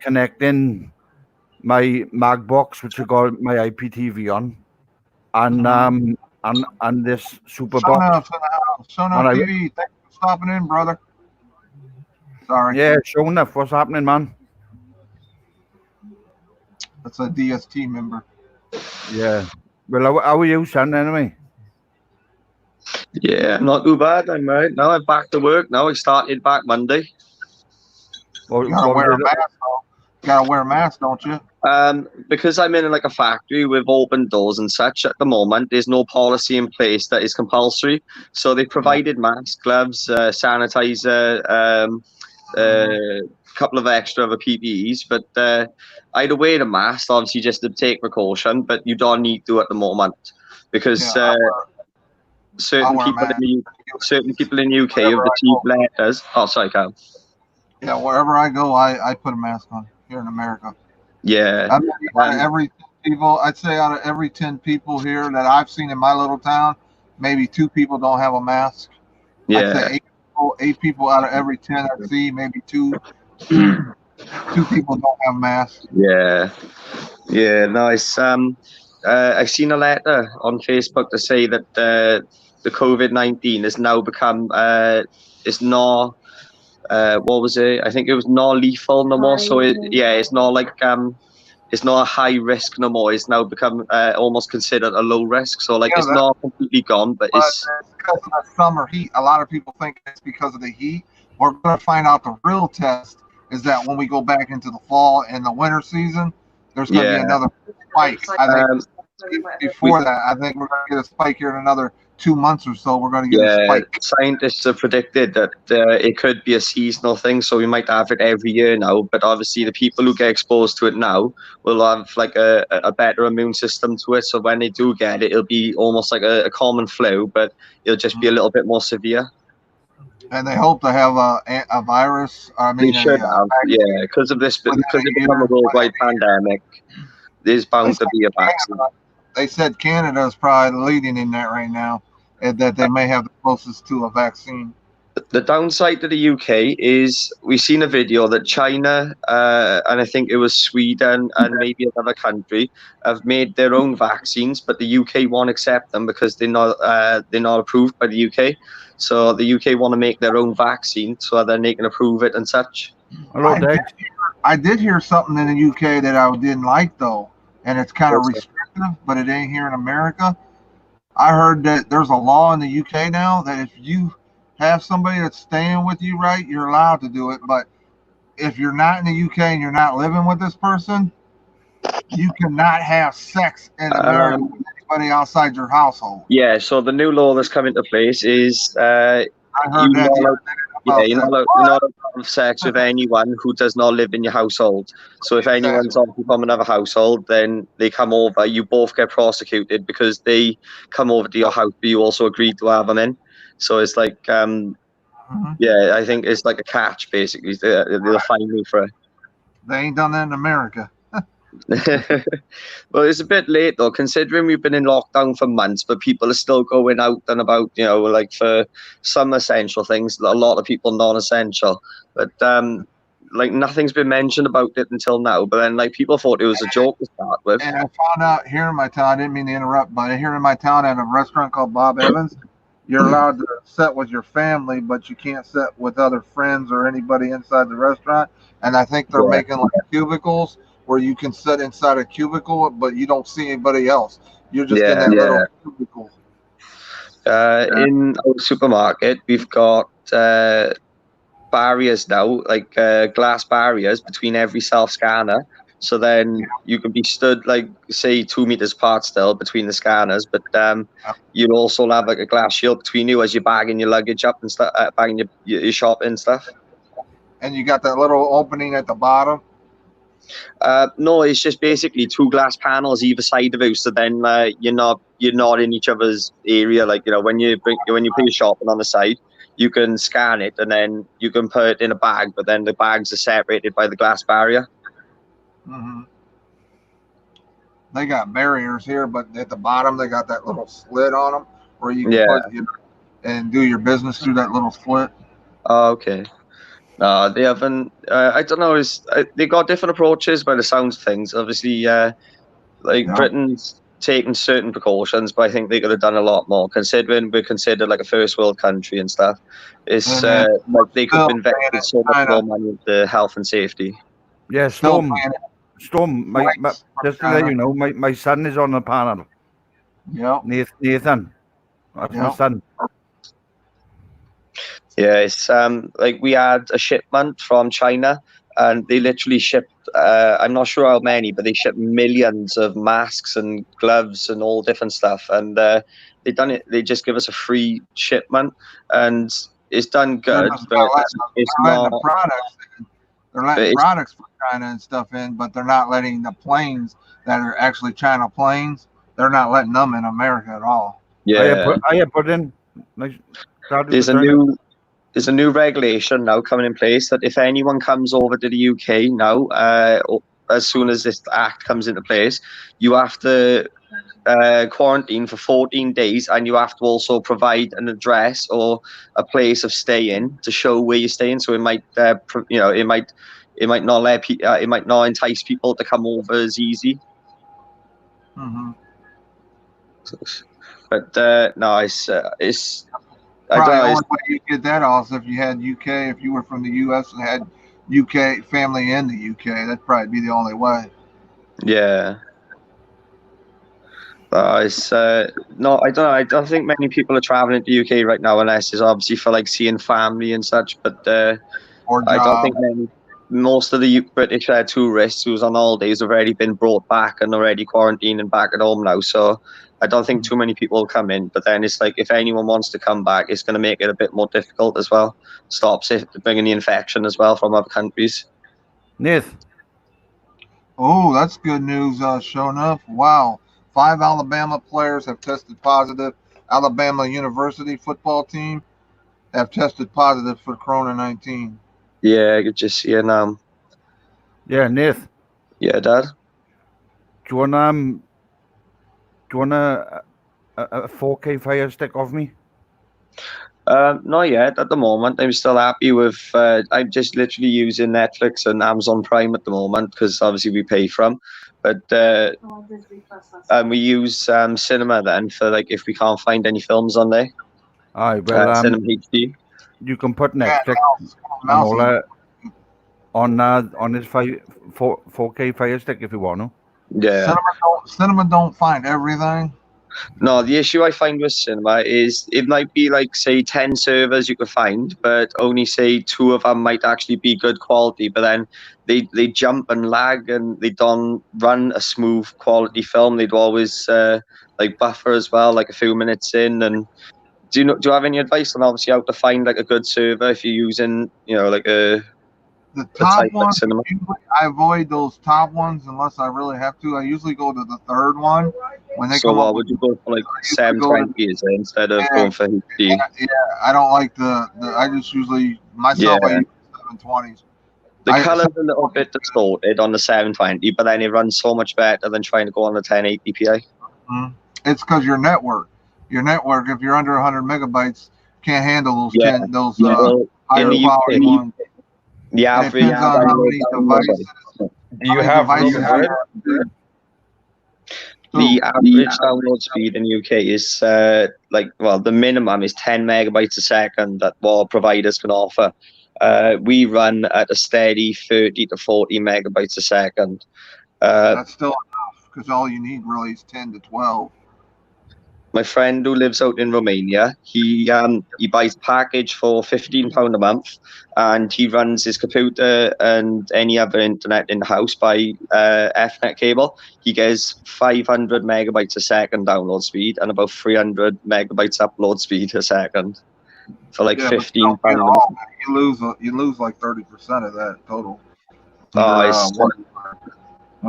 Speaker 1: connecting my Magbox, which I got my IPTV on, and this Superbox.
Speaker 5: Show enough TV. Thanks for stopping in, brother. Sorry.
Speaker 1: Yeah, sure enough. What's happening, man?
Speaker 5: That's a DST member.
Speaker 1: Yeah. Well, how are you, son, anyway?
Speaker 6: Yeah, not too bad. I'm right now. I'm back to work now. I started back Monday.
Speaker 5: You gotta wear a mask, though. You gotta wear a mask, don't you?
Speaker 6: Because I'm in like a factory with open doors and such at the moment, there's no policy in place that is compulsory. So they provided masks, gloves, sanitizer, a couple of extra other PPEs, but I had to wear the mask, obviously, just to take precaution, but you don't need to at the moment because certain people in the UK have received letters. Oh, sorry, Cal.
Speaker 5: Yeah, wherever I go, I put a mask on here in America.
Speaker 6: Yeah.
Speaker 5: Out of every 10 people here that I've seen in my little town, maybe 2 people don't have a mask.
Speaker 6: Yeah.
Speaker 5: I'd say 8 people out of every 10 I see, maybe 2 people don't have masks.
Speaker 6: Yeah. Yeah, nice. I've seen a letter on Facebook to say that the COVID-19 has now become it's not what was it? I think it was not lethal no more. So it's not like it's not a high risk no more. It's now become almost considered a low risk. So like it's not completely gone, but it's
Speaker 5: because of the summer heat. A lot of people think it's because of the heat. We're gonna find out the real test is that when we go back into the fall and the winter season, there's going to be another spike. I think before that, I think we're going to get a spike here in another 2 months or so. We're going to get a spike.
Speaker 6: Scientists have predicted that it could be a seasonal thing, so we might have it every year now. But obviously, the people who get exposed to it now will have like a better immune system to it. So when they do get it, it'll be almost like a common flu, but it'll just be a little bit more severe.
Speaker 5: And they hope to have a virus. I mean,
Speaker 6: they should have, because of this, because it become a worldwide pandemic. There's bound to be a vaccine.
Speaker 5: They said Canada is probably leading in that right now, and that they may have the closest to a vaccine.
Speaker 6: The downside to the UK is we've seen a video that China and I think it was Sweden and maybe another country have made their own vaccines, but the UK won't accept them because they're not approved by the UK. So the UK want to make their own vaccine so then they can approve it and such.
Speaker 1: Hello, Dave.
Speaker 5: I did hear something in the UK that I didn't like though, and it's kind of restrictive, but it ain't here in America. I heard that there's a law in the UK now that if you have somebody that's staying with you, right, you're allowed to do it. But if you're not in the UK and you're not living with this person, you cannot have sex in America with anybody outside your household.
Speaker 6: Yeah, so the new law that's come into place is
Speaker 5: I heard that.
Speaker 6: you're not allowed to have sex with anyone who does not live in your household. So if anyone's obviously from another household, then they come over, you both get prosecuted because they come over to your house, but you also agreed to have them in. So it's like, yeah, I think it's like a catch, basically. They'll fine me for it.
Speaker 5: They ain't done that in America.
Speaker 6: Well, it's a bit late though, considering we've been in lockdown for months, but people are still going out and about, you know, like for some essential things, a lot of people non-essential. But like nothing's been mentioned about it until now. But then like people thought it was a joke to start with.
Speaker 5: And I found out here in my town, I didn't mean to interrupt, but here in my town at a restaurant called Bob Evans, you're allowed to sit with your family, but you can't sit with other friends or anybody inside the restaurant. And I think they're making like cubicles where you can sit inside a cubicle, but you don't see anybody else. You're just in that little cubicle.
Speaker 6: In our supermarket, we've got barriers now, like glass barriers between every self-scanner. So then you can be stood, like, say, 2 meters apart still between the scanners, but you'll also have like a glass shield between you as you're bagging your luggage up and stuff, bagging your shopping and stuff.
Speaker 5: And you got that little opening at the bottom?
Speaker 6: No, it's just basically 2 glass panels either side of you. So then you're not in each other's area. Like, you know, when you put your shopping on the side, you can scan it and then you can put it in a bag, but then the bags are separated by the glass barrier.
Speaker 5: They got barriers here, but at the bottom they got that little slit on them where you can put and do your business through that little slit.
Speaker 6: Oh, okay. No, they haven't. I don't know. They got different approaches by the sounds of things. Obviously, Britain's taken certain precautions, but I think they could have done a lot more. Considering we're considered like a first world country and stuff, it's like they could have invested so much more money into health and safety.
Speaker 1: Yeah, Storm. Just to let you know, my son is on the panel.
Speaker 5: Yeah.
Speaker 1: Nathan. That's my son.
Speaker 6: Yeah, it's like we had a shipment from China and they literally shipped, I'm not sure how many, but they shipped millions of masks and gloves and all different stuff. And they done it, they just give us a free shipment and it's done good, but it's not.
Speaker 5: They're letting products from China and stuff in, but they're not letting the planes that are actually China planes, they're not letting them in America at all.
Speaker 6: Yeah.
Speaker 1: I have put in.
Speaker 6: There's a new regulation now coming in place that if anyone comes over to the UK now, as soon as this act comes into place, you have to quarantine for 14 days and you have to also provide an address or a place of staying to show where you're staying. So it might, it might not let it might not entice people to come over as easy. But no, it's. I don't know.
Speaker 5: The only way you get that also if you had UK, if you were from the US and had UK family in the UK, that'd probably be the only way.
Speaker 6: Yeah. It's no, I don't know. I don't think many people are traveling to the UK right now, unless it's obviously for like seeing family and such. But I don't think most of the British tourists who's on holidays have already been brought back and already quarantined and back at home now. So I don't think too many people will come in. But then it's like if anyone wants to come back, it's going to make it a bit more difficult as well. Stops it bringing the infection as well from other countries.
Speaker 1: Nath.
Speaker 5: Oh, that's good news, sure enough. Wow. 5 Alabama players have tested positive. Alabama University football team have tested positive for Corona-19.
Speaker 6: Yeah, I could just see it now.
Speaker 1: Yeah, Nath.
Speaker 6: Yeah, Dad.
Speaker 1: Do you want a 4K Fire Stick of me?
Speaker 6: Not yet at the moment. I'm still happy with. I'm just literally using Netflix and Amazon Prime at the moment because obviously we pay for them. But we use cinema then for like if we can't find any films on there.
Speaker 1: Aye, well,
Speaker 6: Cinema HD.
Speaker 1: You can put Netflix and
Speaker 5: Mouse.
Speaker 1: all that on this 4K Fire Stick if you want to.
Speaker 6: Yeah.
Speaker 5: Cinema don't find everything.
Speaker 6: No, the issue I find with cinema is it might be like say 10 servers you could find, but only say 2 of them might actually be good quality. But then they jump and lag and they don't run a smooth quality film. They'd always like buffer as well, like a few minutes in. And do you have any advice on obviously how to find like a good server if you're using like a
Speaker 5: The top ones,
Speaker 6: cinema?
Speaker 5: I avoid those top ones unless I really have to. I usually go to the third one when they
Speaker 6: So
Speaker 5: come up
Speaker 6: would
Speaker 5: with,
Speaker 6: you go for like 720 instead of going for HD?
Speaker 5: yeah, I don't like the I just usually myself I
Speaker 6: Yeah.
Speaker 5: use 720s.
Speaker 6: The
Speaker 5: I-
Speaker 6: color's a little bit distorted on the 720, but then it runs so much better than trying to go on the 1080 Ti.
Speaker 5: It's because your network, if you're under 100 megabytes, can't handle those
Speaker 6: Yeah.
Speaker 5: 10, those
Speaker 6: Well,
Speaker 5: higher
Speaker 6: in the
Speaker 5: quality
Speaker 6: UK,
Speaker 5: ones.
Speaker 6: the
Speaker 5: It
Speaker 6: average
Speaker 5: depends on how many devices.
Speaker 4: Do you have
Speaker 5: devices
Speaker 6: the average download speed in the UK is the minimum is 10 megabytes a second that what providers can offer. We run at a steady 30 to 40 megabytes a second.
Speaker 5: That's still enough because all you need really is 10 to 12.
Speaker 6: My friend who lives out in Romania, he buys a package for £15 a month, and he runs his computer and any other internet in the house by Ethernet cable. He gets 500 megabytes a second download speed and about 300 megabytes upload speed a second for like
Speaker 5: Yeah, but
Speaker 6: £15
Speaker 5: you don't get
Speaker 6: a month.
Speaker 5: all that. You lose like 30% of that total. When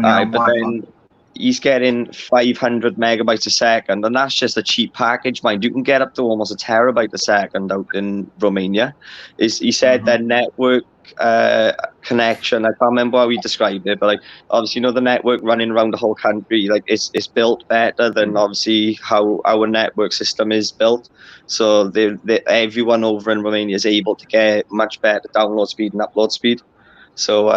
Speaker 5: you're on
Speaker 6: But
Speaker 5: Wi-Fi.
Speaker 6: then he's getting 500 megabytes a second, and that's just a cheap package, mind. You can get up to almost a terabyte a second out in Romania. He said that network connection, I can't remember how he described it, but like obviously the network running around the whole country, like it's built better than obviously how our network system is built. So everyone over in Romania is able to get much better download speed and upload speed. So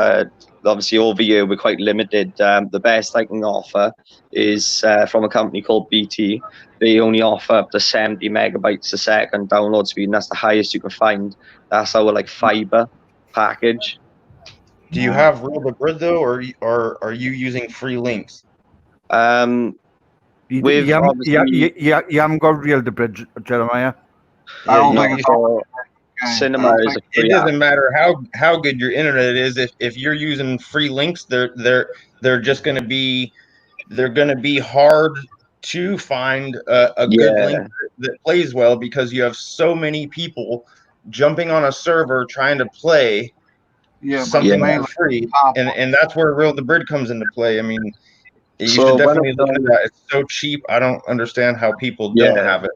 Speaker 6: obviously over here we're quite limited. The best I can offer is from a company called BT. They only offer up to 70 megabytes a second download speed, and that's the highest you can find. That's our fiber package.
Speaker 4: Do you have Real the Grid though, or are you using free links?
Speaker 1: You haven't got Real the Bridge, Jeremiah.
Speaker 5: I don't think it's all
Speaker 6: Cinema is a
Speaker 4: It
Speaker 6: free
Speaker 4: doesn't matter how good your internet is. If you're using free links, they're just going to be hard to find a good link that plays well because you have so many people jumping on a server trying to play something for free, and that's where Real the Bridge comes into play. I mean, you should definitely look at that. It's so cheap. I don't understand how people don't have it.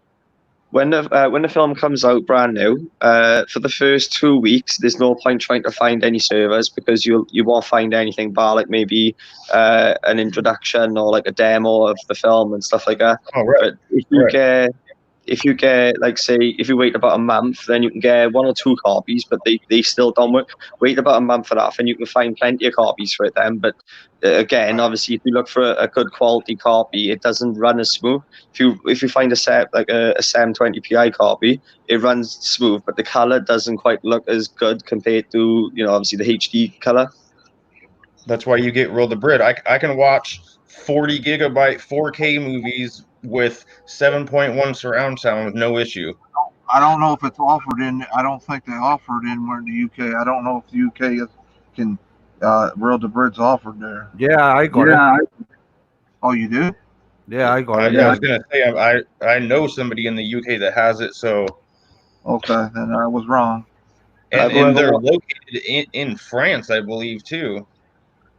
Speaker 6: When the film comes out brand new, for the first 2 weeks, there's no point trying to find any servers because you won't find anything bar like maybe an introduction or like a demo of the film and stuff like that.
Speaker 4: Oh, right.
Speaker 6: But if you get like say if you wait about a month, then you can get 1 or 2 copies, but they still don't work. Wait about a month for that, and you can find plenty of copies for it then. But again, obviously, if you look for a good quality copy, it doesn't run as smooth. If you find a 720 Pi copy, it runs smooth, but the color doesn't quite look as good compared to obviously the HD color.
Speaker 4: That's why you get Real the Bridge. I can watch 40 gigabyte 4K movies with 7.1 surround sound with no issue.
Speaker 5: I don't know if it's offered in. I don't think they offered in in the UK. I don't know if the UK can Real Debrid's offered there.
Speaker 1: Yeah, I got it.
Speaker 5: Oh, you do?
Speaker 1: Yeah, I got it.
Speaker 4: Yeah, I was gonna say I know somebody in the UK that has it, so
Speaker 5: Okay, then I was wrong.
Speaker 4: and they're located in France, I believe, too.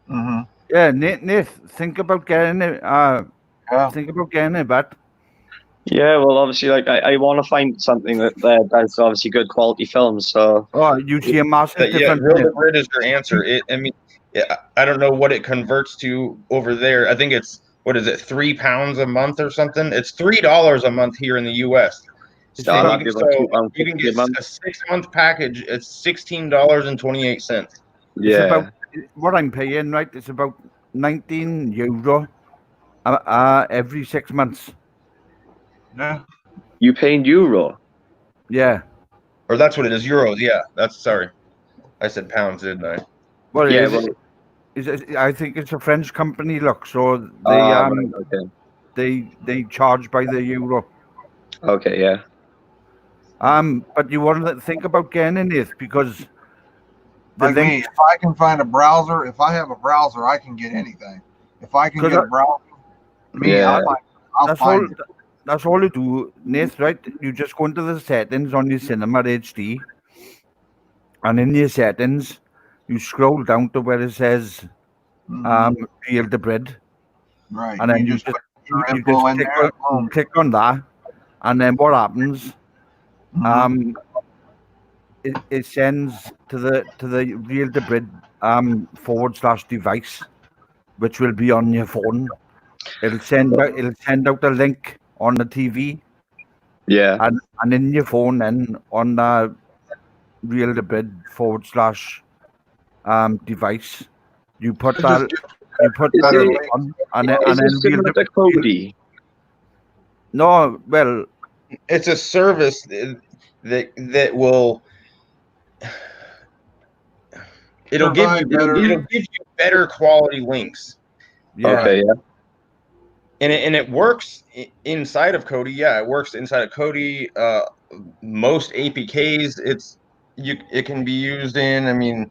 Speaker 5: Mm-hmm.
Speaker 1: Yeah, Nate, think about getting it. Think about getting it, but
Speaker 6: Yeah, well, obviously, like I want to find something that's obviously good quality films. So
Speaker 1: you see a massive
Speaker 4: Yeah,
Speaker 1: difference.
Speaker 4: Real Debrid is your answer. I mean, yeah, I don't know what it converts to over there. I think it's what is it, £3 a month or something? It's $3 a month here in the US. So you can get a 6-month package. It's $16.28.
Speaker 1: It's about what I'm paying, right? It's about €19 every 6 months.
Speaker 5: Yeah.
Speaker 6: You paying euro?
Speaker 1: Yeah.
Speaker 4: Or that's what it is, euros. Yeah, sorry. I said pounds, didn't I?
Speaker 1: Well,
Speaker 6: yeah,
Speaker 1: I think it's a French company, look, so they they charge by the euro.
Speaker 6: Okay, yeah.
Speaker 1: But you want to think about getting it because
Speaker 5: like me, if I can find a browser, if I have a browser, I can get anything. If I can get a browser, I'll find it.
Speaker 1: That's all you do, Nate, right? You just go into the settings on your Cinema HD, and in your settings, you scroll down to where it says Real Debrid.
Speaker 5: Right.
Speaker 1: And then you just click on that, and then what happens? It sends to the Real Debrid /device, which will be on your phone. It'll send out a link on the TV.
Speaker 6: Yeah.
Speaker 1: And in your phone then on the Real Debrid / device, you put that on and then
Speaker 6: Real Debrid.
Speaker 1: No, well,
Speaker 4: it's a service that will it'll give you better quality links.
Speaker 1: Yeah.
Speaker 6: Okay, yeah.
Speaker 4: And it works inside of Kodi. Yeah, it works inside of Kodi. Most APKs, it can be used in. I mean,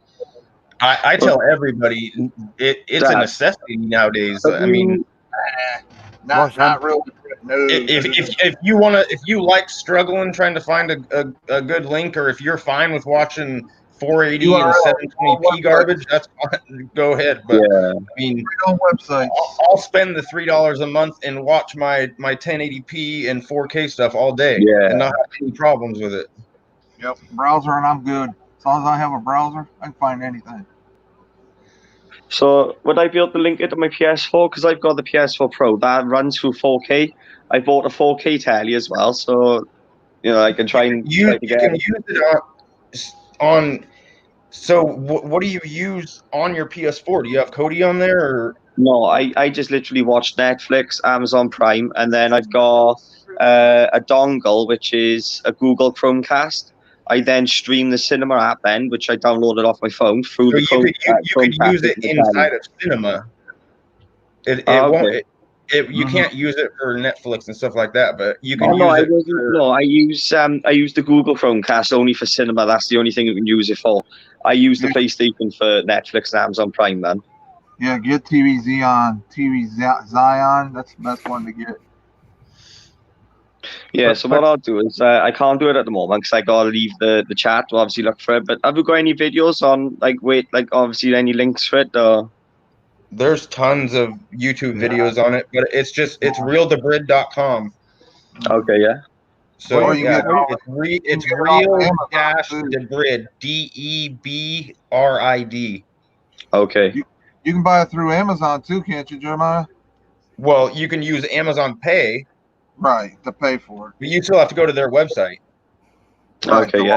Speaker 4: I tell everybody it's a necessity nowadays. I mean,
Speaker 5: not really. No.
Speaker 4: If you like struggling trying to find a good link, or if you're fine with watching 480 and 720p garbage, that's fine. Go ahead. But I mean, I'll spend the $3 a month and watch my 1080p and 4K stuff all day and not have any problems with it.
Speaker 5: Yep, browser and I'm good. As long as I have a browser, I can find anything.
Speaker 6: So would I be able to link it to my PS4? Because I've got the PS4 Pro that runs through 4K. I bought a 4K telly as well, so I can try and
Speaker 4: you can use it on. So what do you use on your PS4? Do you have Kodi on there? Or?
Speaker 6: No, I just literally watch Netflix, Amazon Prime, and then I've got a dongle, which is a Google Chromecast. I then stream the Cinema app which I downloaded off my phone through the Chromecast.
Speaker 4: You could use it inside of Cinema. You can't use it for Netflix and stuff like that, but you can use it.
Speaker 6: I use the Google Chromecast only for Cinema. That's the only thing you can use it for. I use the PlayStation for Netflix and Amazon Prime, man.
Speaker 5: Yeah, get TV Zion. That's the best one to get.
Speaker 6: Yeah, so what I'll do is I can't do it at the moment because I gotta leave the chat to obviously look for it. But have you got any videos on obviously any links for it? Or?
Speaker 4: There's tons of YouTube videos on it, but it's realdebrid.com.
Speaker 6: Okay, yeah.
Speaker 4: So it's real-debrid, DEBRID.
Speaker 6: Okay.
Speaker 5: You can buy it through Amazon too, can't you, Jeremiah?
Speaker 4: Well, you can use Amazon Pay.
Speaker 5: Right, to pay for it.
Speaker 4: But you still have to go to their website.
Speaker 6: Okay, yeah.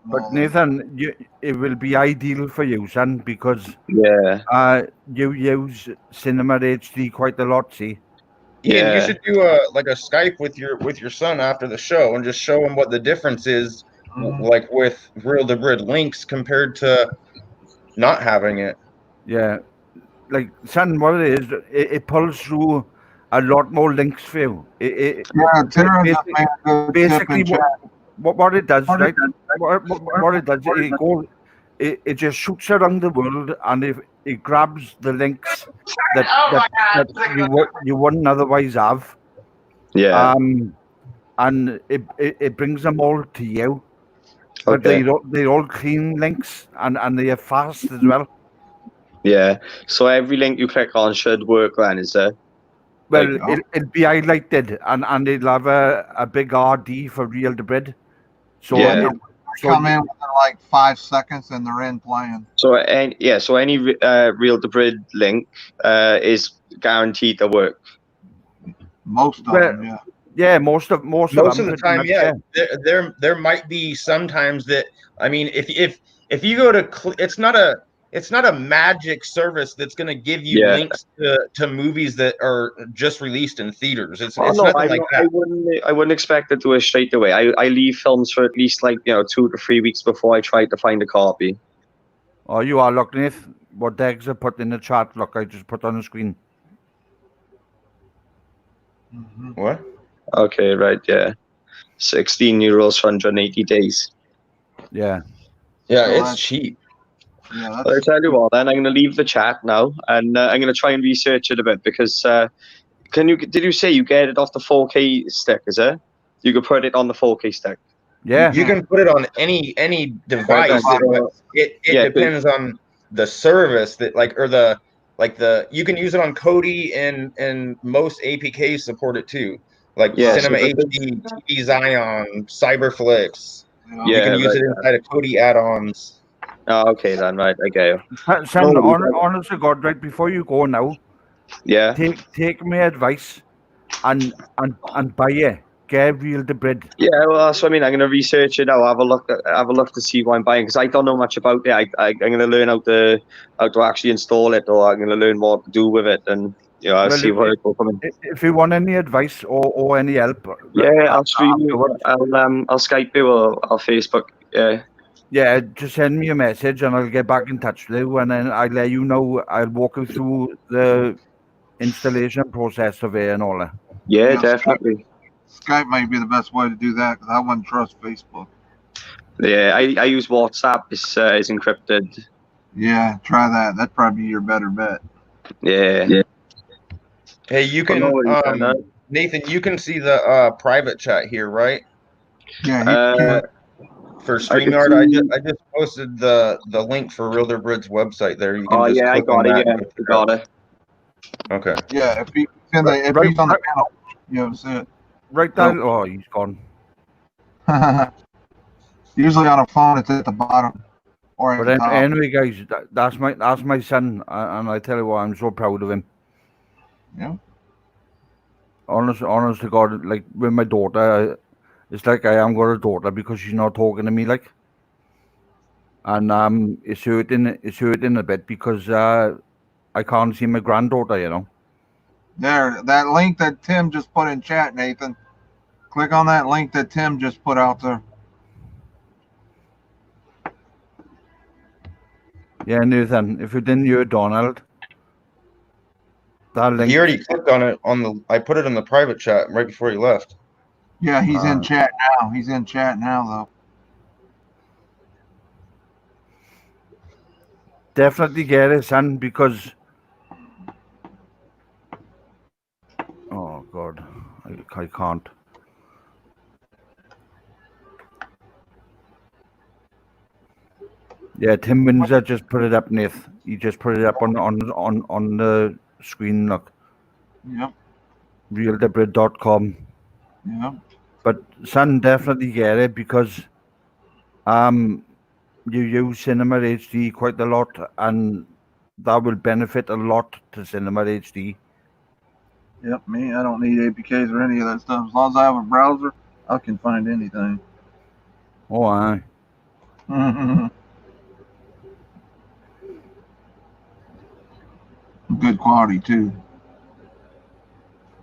Speaker 1: But Nathan, it will be ideal for you, son, because you use Cinema HD quite a lot, see?
Speaker 4: Yeah, you should do a Skype with your son after the show and just show him what the difference is, like with Real Debrid links compared to not having it.
Speaker 1: Yeah, like son, what it is, it pulls through a lot more links for you. Basically, what it does, right? What it does, it just shoots around the world, and it grabs the links that you wouldn't otherwise have.
Speaker 6: Yeah.
Speaker 1: And it brings them all to you. But
Speaker 6: Okay.
Speaker 1: they're all clean links, and they are fast as well.
Speaker 6: Yeah. So every link you click on should work then, is there?
Speaker 1: Well,
Speaker 6: Like-
Speaker 1: it'll be highlighted, and it'll have a big RD for Real to Brid. So
Speaker 6: Yeah.
Speaker 5: Come in within like 5 seconds and they're in playing.
Speaker 6: So any Real to Brid link is guaranteed to work.
Speaker 5: Most of them, yeah.
Speaker 1: Yeah, most of
Speaker 4: Most
Speaker 1: them,
Speaker 4: of the
Speaker 1: pretty
Speaker 4: time,
Speaker 1: much,
Speaker 4: yeah. There might be sometimes that, I mean, if you go to it's not a magic service that's going to give you links to movies that are just released in theaters. It's nothing like that.
Speaker 6: I wouldn't expect it to go straight away. I leave films for at least 2 to 3 weeks before I try to find a copy.
Speaker 1: Oh, you are, look, Nath, what Degs have put in the chat, look, I just put on the screen.
Speaker 4: What?
Speaker 6: Okay, right, yeah. €16 for 180 days.
Speaker 1: Yeah.
Speaker 4: Yeah, it's cheap.
Speaker 5: Yeah,
Speaker 6: I'll tell you what, then I'm going to leave the chat now, and I'm going to try and research it a bit, because did you say you get it off the 4K stick, is it? You could put it on the 4K stick.
Speaker 1: Yeah.
Speaker 4: You can put it on any device. It depends on the service that you can use it on Kodi, and most APKs support it too. Cinema HD, TV Zion, Cyberflix. You can use it inside of Kodi add-ons.
Speaker 6: Oh, okay then, right, okay.
Speaker 1: Son, honest to God, right before you go now, take my advice and buy it. Get Real to Brid.
Speaker 6: Yeah, well, that's what I mean. I'm going to research it now. Have a look to see what I'm buying, because I don't know much about it. I'm going to learn how to actually install it, or I'm going to learn what to do with it, and I'll see where it will come in.
Speaker 1: If you want any advice or any help,
Speaker 6: I'll stream you. I'll Skype you, or I'll Facebook. Yeah.
Speaker 1: Yeah, just send me a message and I'll get back in touch with you, and then I'll let you know. I'll walk you through the installation process of it and all that.
Speaker 6: Yeah, definitely.
Speaker 5: Skype might be the best way to do that, because I wouldn't trust Facebook.
Speaker 6: Yeah, I use WhatsApp. It's encrypted.
Speaker 5: Yeah, try that. That'd probably be your better bet.
Speaker 6: Yeah.
Speaker 4: Hey, you can Nathan, you can see the private chat here, right?
Speaker 5: Yeah.
Speaker 4: For StreamYard, I just posted the link for Real to Brid's website there. You can
Speaker 6: I got it. Yeah, I got it.
Speaker 4: Okay.
Speaker 5: Yeah, if he's on the panel, you'll see it.
Speaker 1: Right down. Oh, he's gone.
Speaker 5: Usually on a phone, it's at the bottom. Or
Speaker 1: but anyway, guys, that's my son, and I tell you what, I'm so proud of him.
Speaker 5: Yeah.
Speaker 1: Honest to God, like with my daughter, it's like I am got a daughter because she's not talking to me, like. And it's hurting a bit because I can't see my granddaughter,
Speaker 5: There, that link that Tim just put in chat, Nathan. Click on that link that Tim just put out there.
Speaker 1: Yeah, Nathan, if you didn't hear Donald, that link.
Speaker 4: He already clicked on it I put it in the private chat right before he left.
Speaker 5: Yeah, he's in chat now. He's in chat now, though.
Speaker 1: Definitely get it, son, because oh God, I can't. Yeah, Tim Windsor just put it up, Nath. He just put it up on the screen. Look.
Speaker 5: Yep.
Speaker 1: RealToBrid.com.
Speaker 5: Yep.
Speaker 1: But son, definitely get it because you use Cinema HD quite a lot, and that will benefit a lot to Cinema HD.
Speaker 5: Yep, me, I don't need APKs or any of that stuff. As long as I have a browser, I can find anything.
Speaker 1: Oh, aye.
Speaker 5: Good quality, too.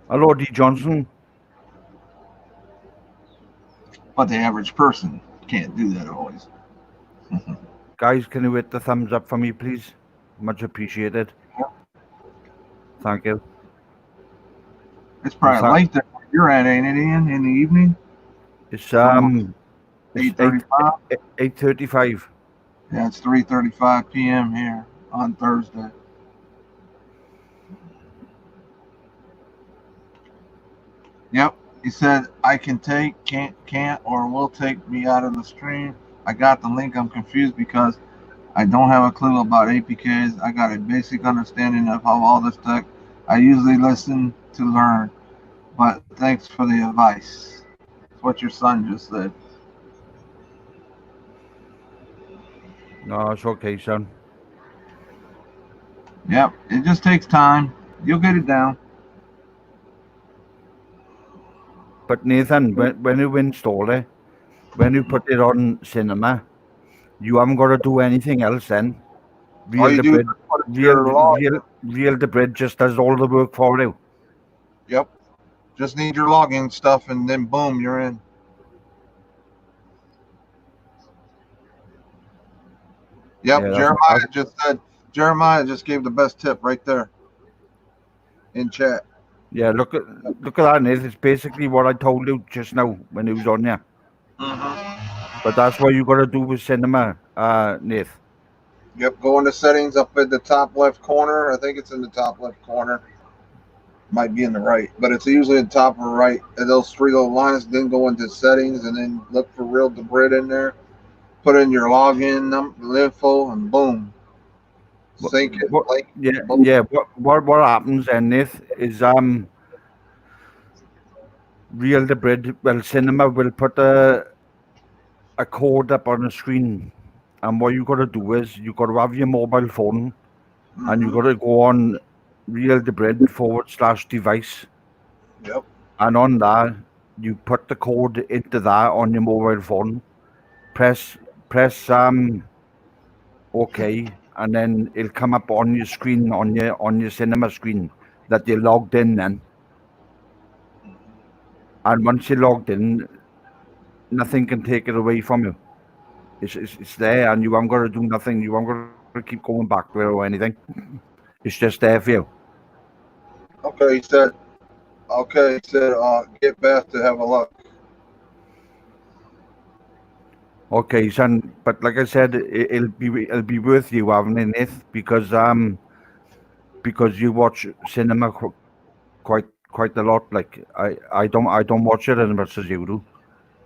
Speaker 1: Hello, D. Johnson.
Speaker 5: But the average person can't do that always.
Speaker 1: Guys, can you hit the thumbs up for me, please? Much appreciated. Thank you.
Speaker 5: It's probably late there where you're at, ain't it, Ian, in the evening?
Speaker 1: It's 8:35.
Speaker 5: 8:35. Yeah, it's 3:35 p.m. here on Thursday. Yep. He said, I can take, can't, or will take me out of the stream. I got the link. I'm confused because I don't have a clue about APKs. I got a basic understanding of how all this tech. I usually listen to learn, but thanks for the advice. That's what your son just said.
Speaker 1: No, it's okay, son.
Speaker 5: Yep. It just takes time. You'll get it down.
Speaker 1: But Nathan, when you install it, when you put it on cinema, you haven't got to do anything else then.
Speaker 5: All you do is put your log.
Speaker 1: Real the Bridge just does all the work for you.
Speaker 5: Yep. Just need your login stuff, and then boom, you're in. Yep.
Speaker 1: Yeah,
Speaker 5: Jeremiah just gave the best tip right there in chat.
Speaker 1: Yeah, look at that, Nathan. It's basically what I told you just now when it was on there. But that's what you got to do with cinema, Nathan.
Speaker 5: Yep, go into settings up at the top left corner. I think it's in the top left corner. Might be in the right, but it's usually in the top or right. And those three little lines, then go into settings and then look for Real the Brit in there. Put in your login info and boom. Sync it.
Speaker 1: What happens then, Nathan, is Real the Brit, well, cinema will put a code up on the screen. And what you got to do is you got to have your mobile phone and you got to go on Real the Brit /device.
Speaker 5: Yep.
Speaker 1: And on that, you put the code into that on your mobile phone. Press OK, and then it'll come up on your screen, on your cinema screen, that you're logged in then. And once you're logged in, nothing can take it away from you. It's there, and you haven't got to do nothing. You haven't got to keep going back to it or anything. It's just there for you.
Speaker 5: Okay, he said, get Beth to have a look.
Speaker 1: Okay, son, but like I said, it'll be worth you having it, because you watch cinema quite a lot. Like I don't watch it as much as you do,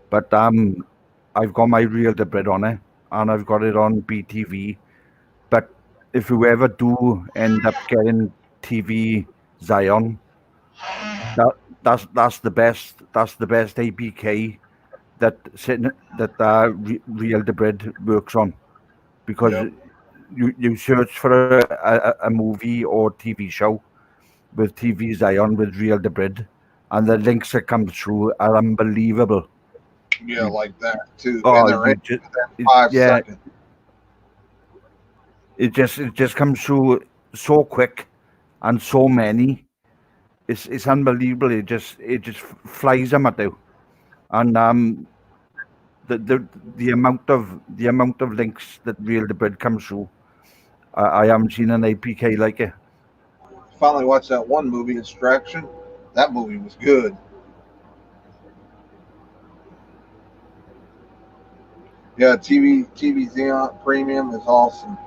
Speaker 1: but I've got my Real the Brit on it, and I've got it on BTV. But if you ever do end up getting TV Zion, that's the best APK that Real the Brit works on, because you search for a movie or TV show with TV Zion with Real the Brit, and the links that come through are unbelievable.
Speaker 5: Yeah, like that too.
Speaker 1: Oh,
Speaker 5: and they're in 5 seconds.
Speaker 1: It just comes through so quick and so many. It's unbelievable. It just flies them at you, and the amount of links that Real the Brit comes through, I haven't seen an APK like it.
Speaker 5: Finally watched that one movie, Extraction. That movie was good. Yeah, TV Xeon Premium is awesome.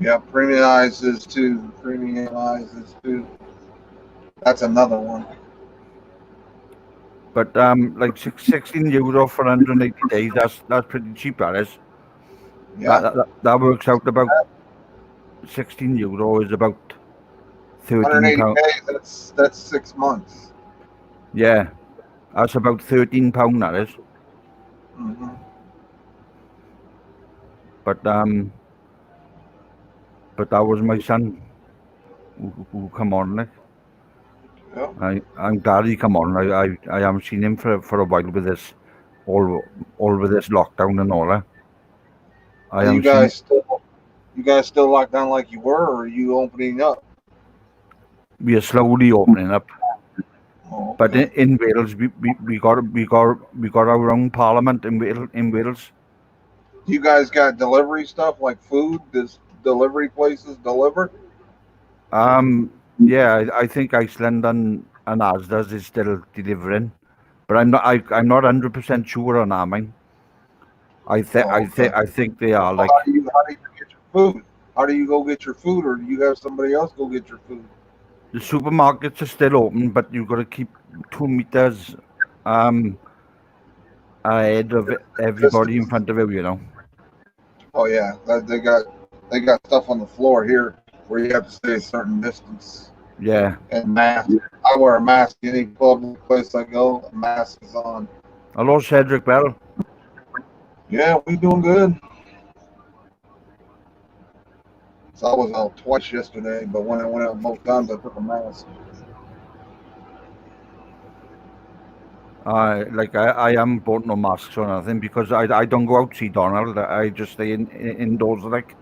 Speaker 5: Yeah, Premiumizes too. That's another one.
Speaker 1: But like €16 for 180 days, that's pretty cheap, that is.
Speaker 5: Yeah.
Speaker 1: That works out about €16 is about £13.
Speaker 5: 180 days, that's 6 months.
Speaker 1: Yeah, that's about £13, that is.
Speaker 5: Mm-hmm.
Speaker 1: But that was my son who come on, like.
Speaker 5: Yep.
Speaker 1: I'm glad he come on. I haven't seen him for a while with this, all with this lockdown and all that.
Speaker 5: You guys still locked down like you were, or are you opening up?
Speaker 1: We are slowly opening up.
Speaker 5: Oh, okay.
Speaker 1: But in Wales, we got our own parliament in Wales.
Speaker 5: You guys got delivery stuff like food? Does delivery places deliver?
Speaker 1: Yeah, I think Iceland and Asda's is still delivering, but I'm not 100% sure on that, mine. I think they are like.
Speaker 5: How do you get your food? How do you go get your food, or do you have somebody else go get your food?
Speaker 1: The supermarkets are still open, but you've got to keep 2 meters ahead of everybody in front of you.
Speaker 5: Oh yeah, they got stuff on the floor here where you have to stay a certain distance.
Speaker 1: Yeah.
Speaker 5: And mask. I wear a mask any public place I go. A mask is on.
Speaker 1: Hello, Cedric Bell.
Speaker 5: Yeah, we doing good. So I was out twice yesterday, but when I went out both times, I took a mask.
Speaker 1: I am bought no masks or nothing because I don't go out see Donald. I just stay indoors like.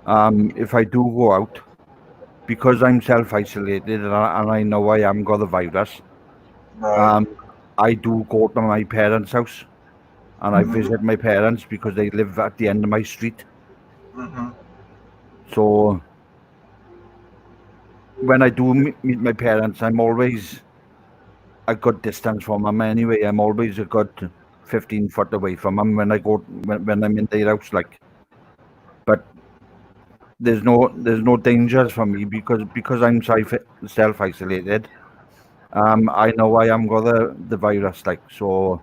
Speaker 1: If I do go out, because I'm self-isolated and I know I am got the virus,
Speaker 5: Right.
Speaker 1: I do go to my parents' house and I visit my parents because they live at the end of my street.
Speaker 5: Mm-hmm.
Speaker 1: So when I do meet my parents, I'm always a good distance from them anyway. I'm always a good 15 foot away from them when when I'm in their house, like. But there's no dangers for me because I'm self-isolated. I know I am got the virus, like, so.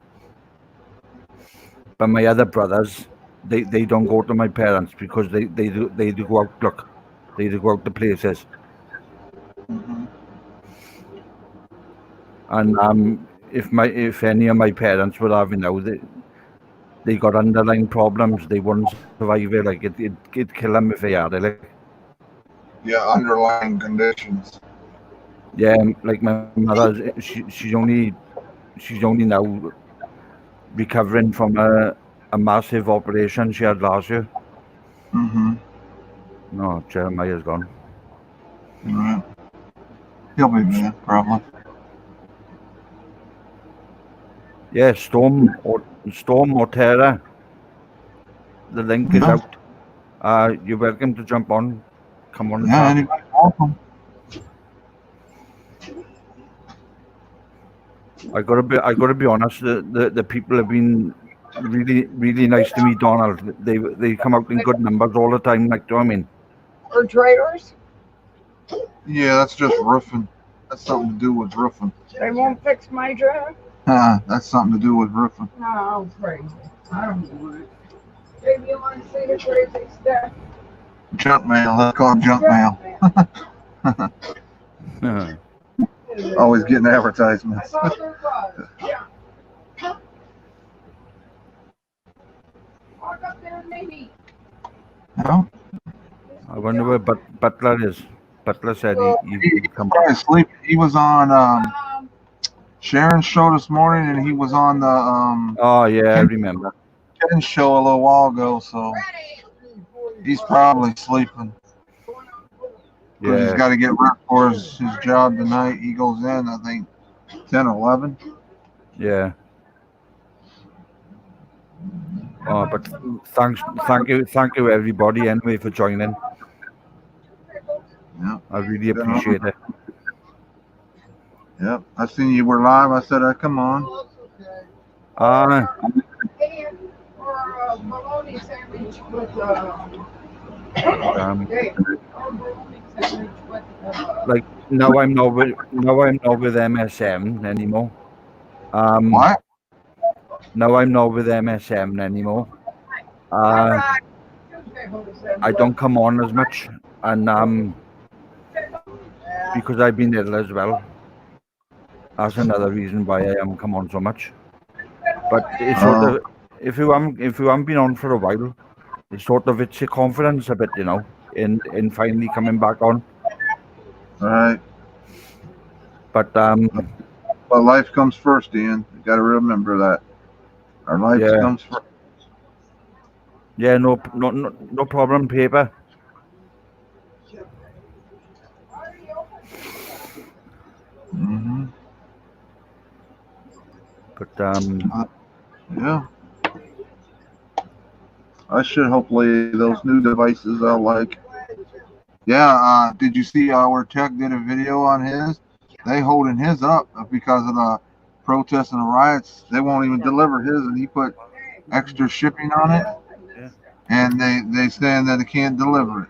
Speaker 1: But my other brothers, they don't go to my parents because they do go out. Look, they do go out to places.
Speaker 5: Mm-hmm.
Speaker 1: And if any of my parents were having now, they got underlying problems, they wouldn't survive it. Like it'd kill them if they had it. Like.
Speaker 5: Yeah, underlying conditions.
Speaker 1: Yeah, like my mother, she's only now recovering from a massive operation she had last year.
Speaker 5: Mm-hmm.
Speaker 1: No, Jeremiah's gone.
Speaker 5: Right. He'll be back, probably.
Speaker 1: Yeah, Storm or Terra. The link is out. You're welcome to jump on. Come on.
Speaker 5: Yeah, anybody's welcome.
Speaker 1: I gotta be honest. The people have been really nice to me, Donald. They come out in good numbers all the time. Like, do you know what I mean?
Speaker 2: Refrigerators?
Speaker 5: Yeah, that's just roofing. That's something to do with roofing.
Speaker 2: They won't fix my draft?
Speaker 5: That's something to do with roofing.
Speaker 2: No, I'm crazy. I don't want it. Maybe you want to see the crazy stuff?
Speaker 5: Junk mail. That's called junk mail. Always getting advertisements.
Speaker 2: I thought there was. Yeah. Walk up there and maybe.
Speaker 5: No?
Speaker 1: I wonder where Butler is. Butler said he come.
Speaker 5: Probably asleep. He was on Sharon's show this morning, and he was on the
Speaker 1: Oh yeah, I remember.
Speaker 5: Ken's show a little while ago. So he's probably sleeping.
Speaker 1: Yeah.
Speaker 5: He's got to get ready for his job tonight. He goes in, I think, 10 or 11.
Speaker 1: Yeah. Oh, but thank you everybody anyway for joining.
Speaker 5: Yeah.
Speaker 1: I really appreciate it.
Speaker 5: Yep. I seen you were live. I said, come on.
Speaker 2: And for a bologna sandwich with
Speaker 1: like now I'm not with MSM anymore.
Speaker 5: What?
Speaker 1: Now I'm not with MSM anymore. I don't come on as much, and because I've been ill as well. That's another reason why I haven't come on so much. But it's sort of, if you haven't been on for a while, it's your confidence a bit, in finally coming back on.
Speaker 5: All right.
Speaker 1: But
Speaker 5: life comes first, Ian. You got to remember that. Our life comes first.
Speaker 1: Yeah, no problem, paper.
Speaker 5: Mm-hmm.
Speaker 1: But
Speaker 5: yeah. I should hopefully those new devices I like. Yeah, did you see our tech did a video on his? They holding his up because of the protests and the riots. They won't even deliver his, and he put extra shipping on it,
Speaker 1: Yeah.
Speaker 5: and they saying that they can't deliver it.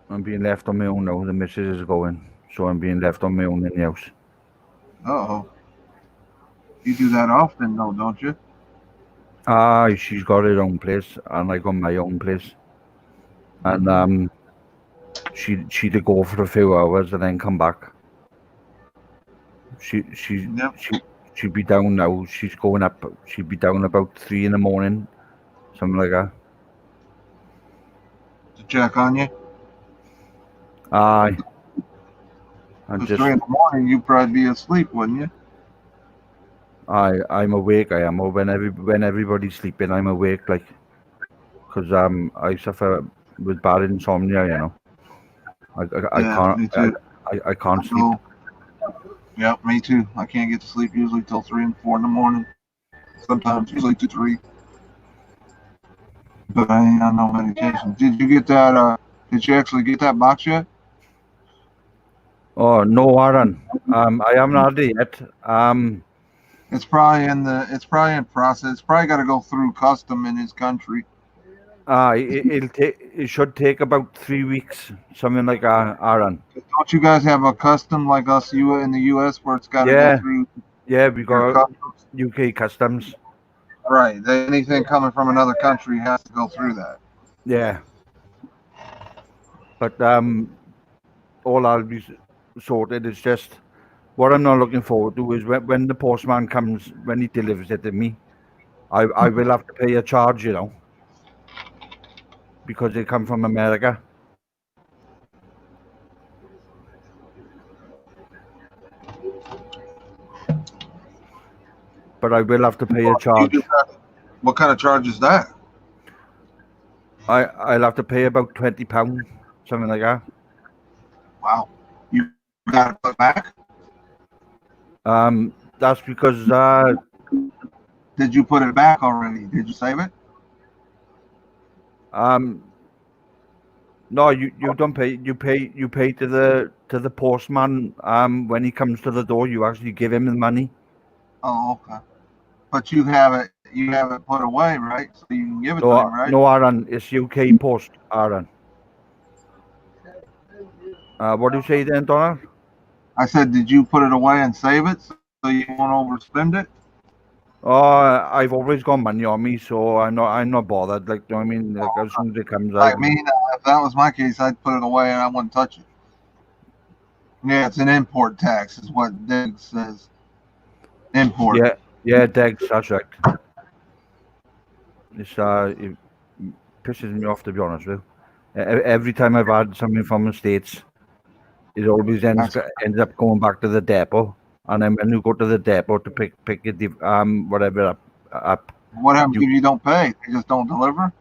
Speaker 1: I'm being left on my own now. The missus is going, so I'm being left on my own in the house.
Speaker 5: Oh, you do that often, though, don't you?
Speaker 1: She's got her own place, and I got my own place. And she'd go for a few hours and then come back.
Speaker 5: Yep.
Speaker 1: She'd be down now. She's going up. She'd be down about 3 a.m, something like that.
Speaker 5: To check on you.
Speaker 1: Aye. And
Speaker 5: Because
Speaker 1: just
Speaker 5: 3 a.m, you'd probably be asleep, wouldn't you?
Speaker 1: I'm awake. I am. Or when everybody's sleeping, I'm awake. Like, because I suffer with bad insomnia. You know, I
Speaker 5: Yeah, me
Speaker 1: can't.
Speaker 5: too.
Speaker 1: I can't sleep.
Speaker 5: So, yeah, me too. I can't get to sleep usually till 3 and 4 in the morning. Sometimes usually to 3. But I ain't on no medication. Did you get that? Did you actually get that box yet?
Speaker 1: Oh no, Aaron. I haven't had it yet.
Speaker 5: It's probably in process. It's probably got to go through custom in his country.
Speaker 1: It should take about 3 weeks, something like that, Aaron.
Speaker 5: Don't you guys have a custom like us in the U.S. where it's got to
Speaker 1: Yeah.
Speaker 5: go through
Speaker 1: Yeah, we
Speaker 5: your
Speaker 1: got
Speaker 5: customs?
Speaker 1: UK customs.
Speaker 5: Right. Anything coming from another country has to go through that.
Speaker 1: Yeah. But all I'll be sorted is just what I'm not looking forward to is when the postman comes, when he delivers it to me, I will have to pay a charge, you know, because they come from America. But I will have to pay a charge.
Speaker 5: What kind of charge is that?
Speaker 1: I'll have to pay about £20, something like that.
Speaker 5: Wow. You got to put back?
Speaker 1: That's because
Speaker 5: Did you put it back already? Did you save it?
Speaker 1: no, you don't pay. You pay to the postman. When he comes to the door, you actually give him the money.
Speaker 5: Oh, okay. But you have it put away, right? So you can give it to him, right?
Speaker 1: No, Aaron, it's UK Post, Aaron. What do you say then, Donald?
Speaker 5: I said, did you put it away and save it so you won't overspend it?
Speaker 1: Oh, I've always got money on me, so I'm not bothered. Like, you know what I mean? Like, as soon as it comes out.
Speaker 5: Like me, if that was my case, I'd put it away and I wouldn't touch it. Yeah, it's an import tax, is what Dig says. Import.
Speaker 1: Yeah, Degs, that's right. It pisses me off, to be honest with you. Every time I've had something from the States, it always ends up going back to the depot. And then when you go to the depot to pick it, whatever up.
Speaker 5: What happens if you don't pay? They just don't deliver?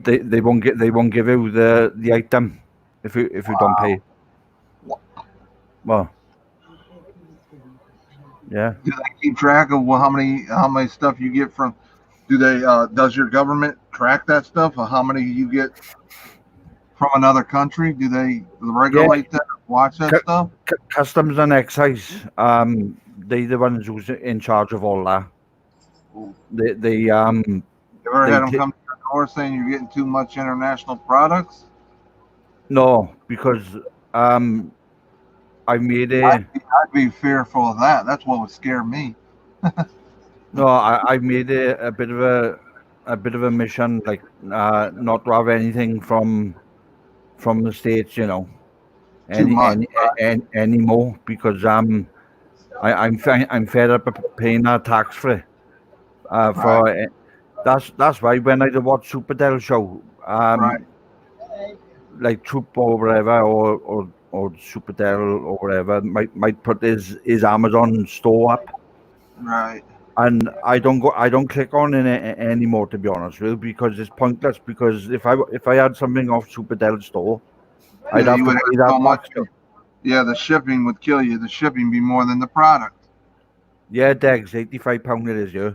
Speaker 1: They won't give you the item if you don't pay. Well, yeah.
Speaker 5: Do they keep track of how many stuff you get from? Does your government track that stuff? Or how many you get from another country? Do they regulate that? Watch that stuff?
Speaker 1: Customs and excise. They're the ones who's in charge of all that.
Speaker 5: You ever had them come to your door saying you're getting too much international products?
Speaker 1: No, because I made a.
Speaker 5: I'd be fearful of that. That's what would scare me.
Speaker 1: No, I made a bit of a mission, like not to have anything from the States, you know, anymore, because I'm fed up of paying that tax for it. That's why when I watch Superdell show, like Troop or whatever, or Superdell or whatever, might put his Amazon store up.
Speaker 5: Right.
Speaker 1: And I don't click on it anymore, to be honest with you, because it's pointless. Because if I had something off Superdell store, I'd have to pay that much.
Speaker 5: Yeah, the shipping would kill you. The shipping be more than the product.
Speaker 1: Yeah, Degs, £85 it is, yeah.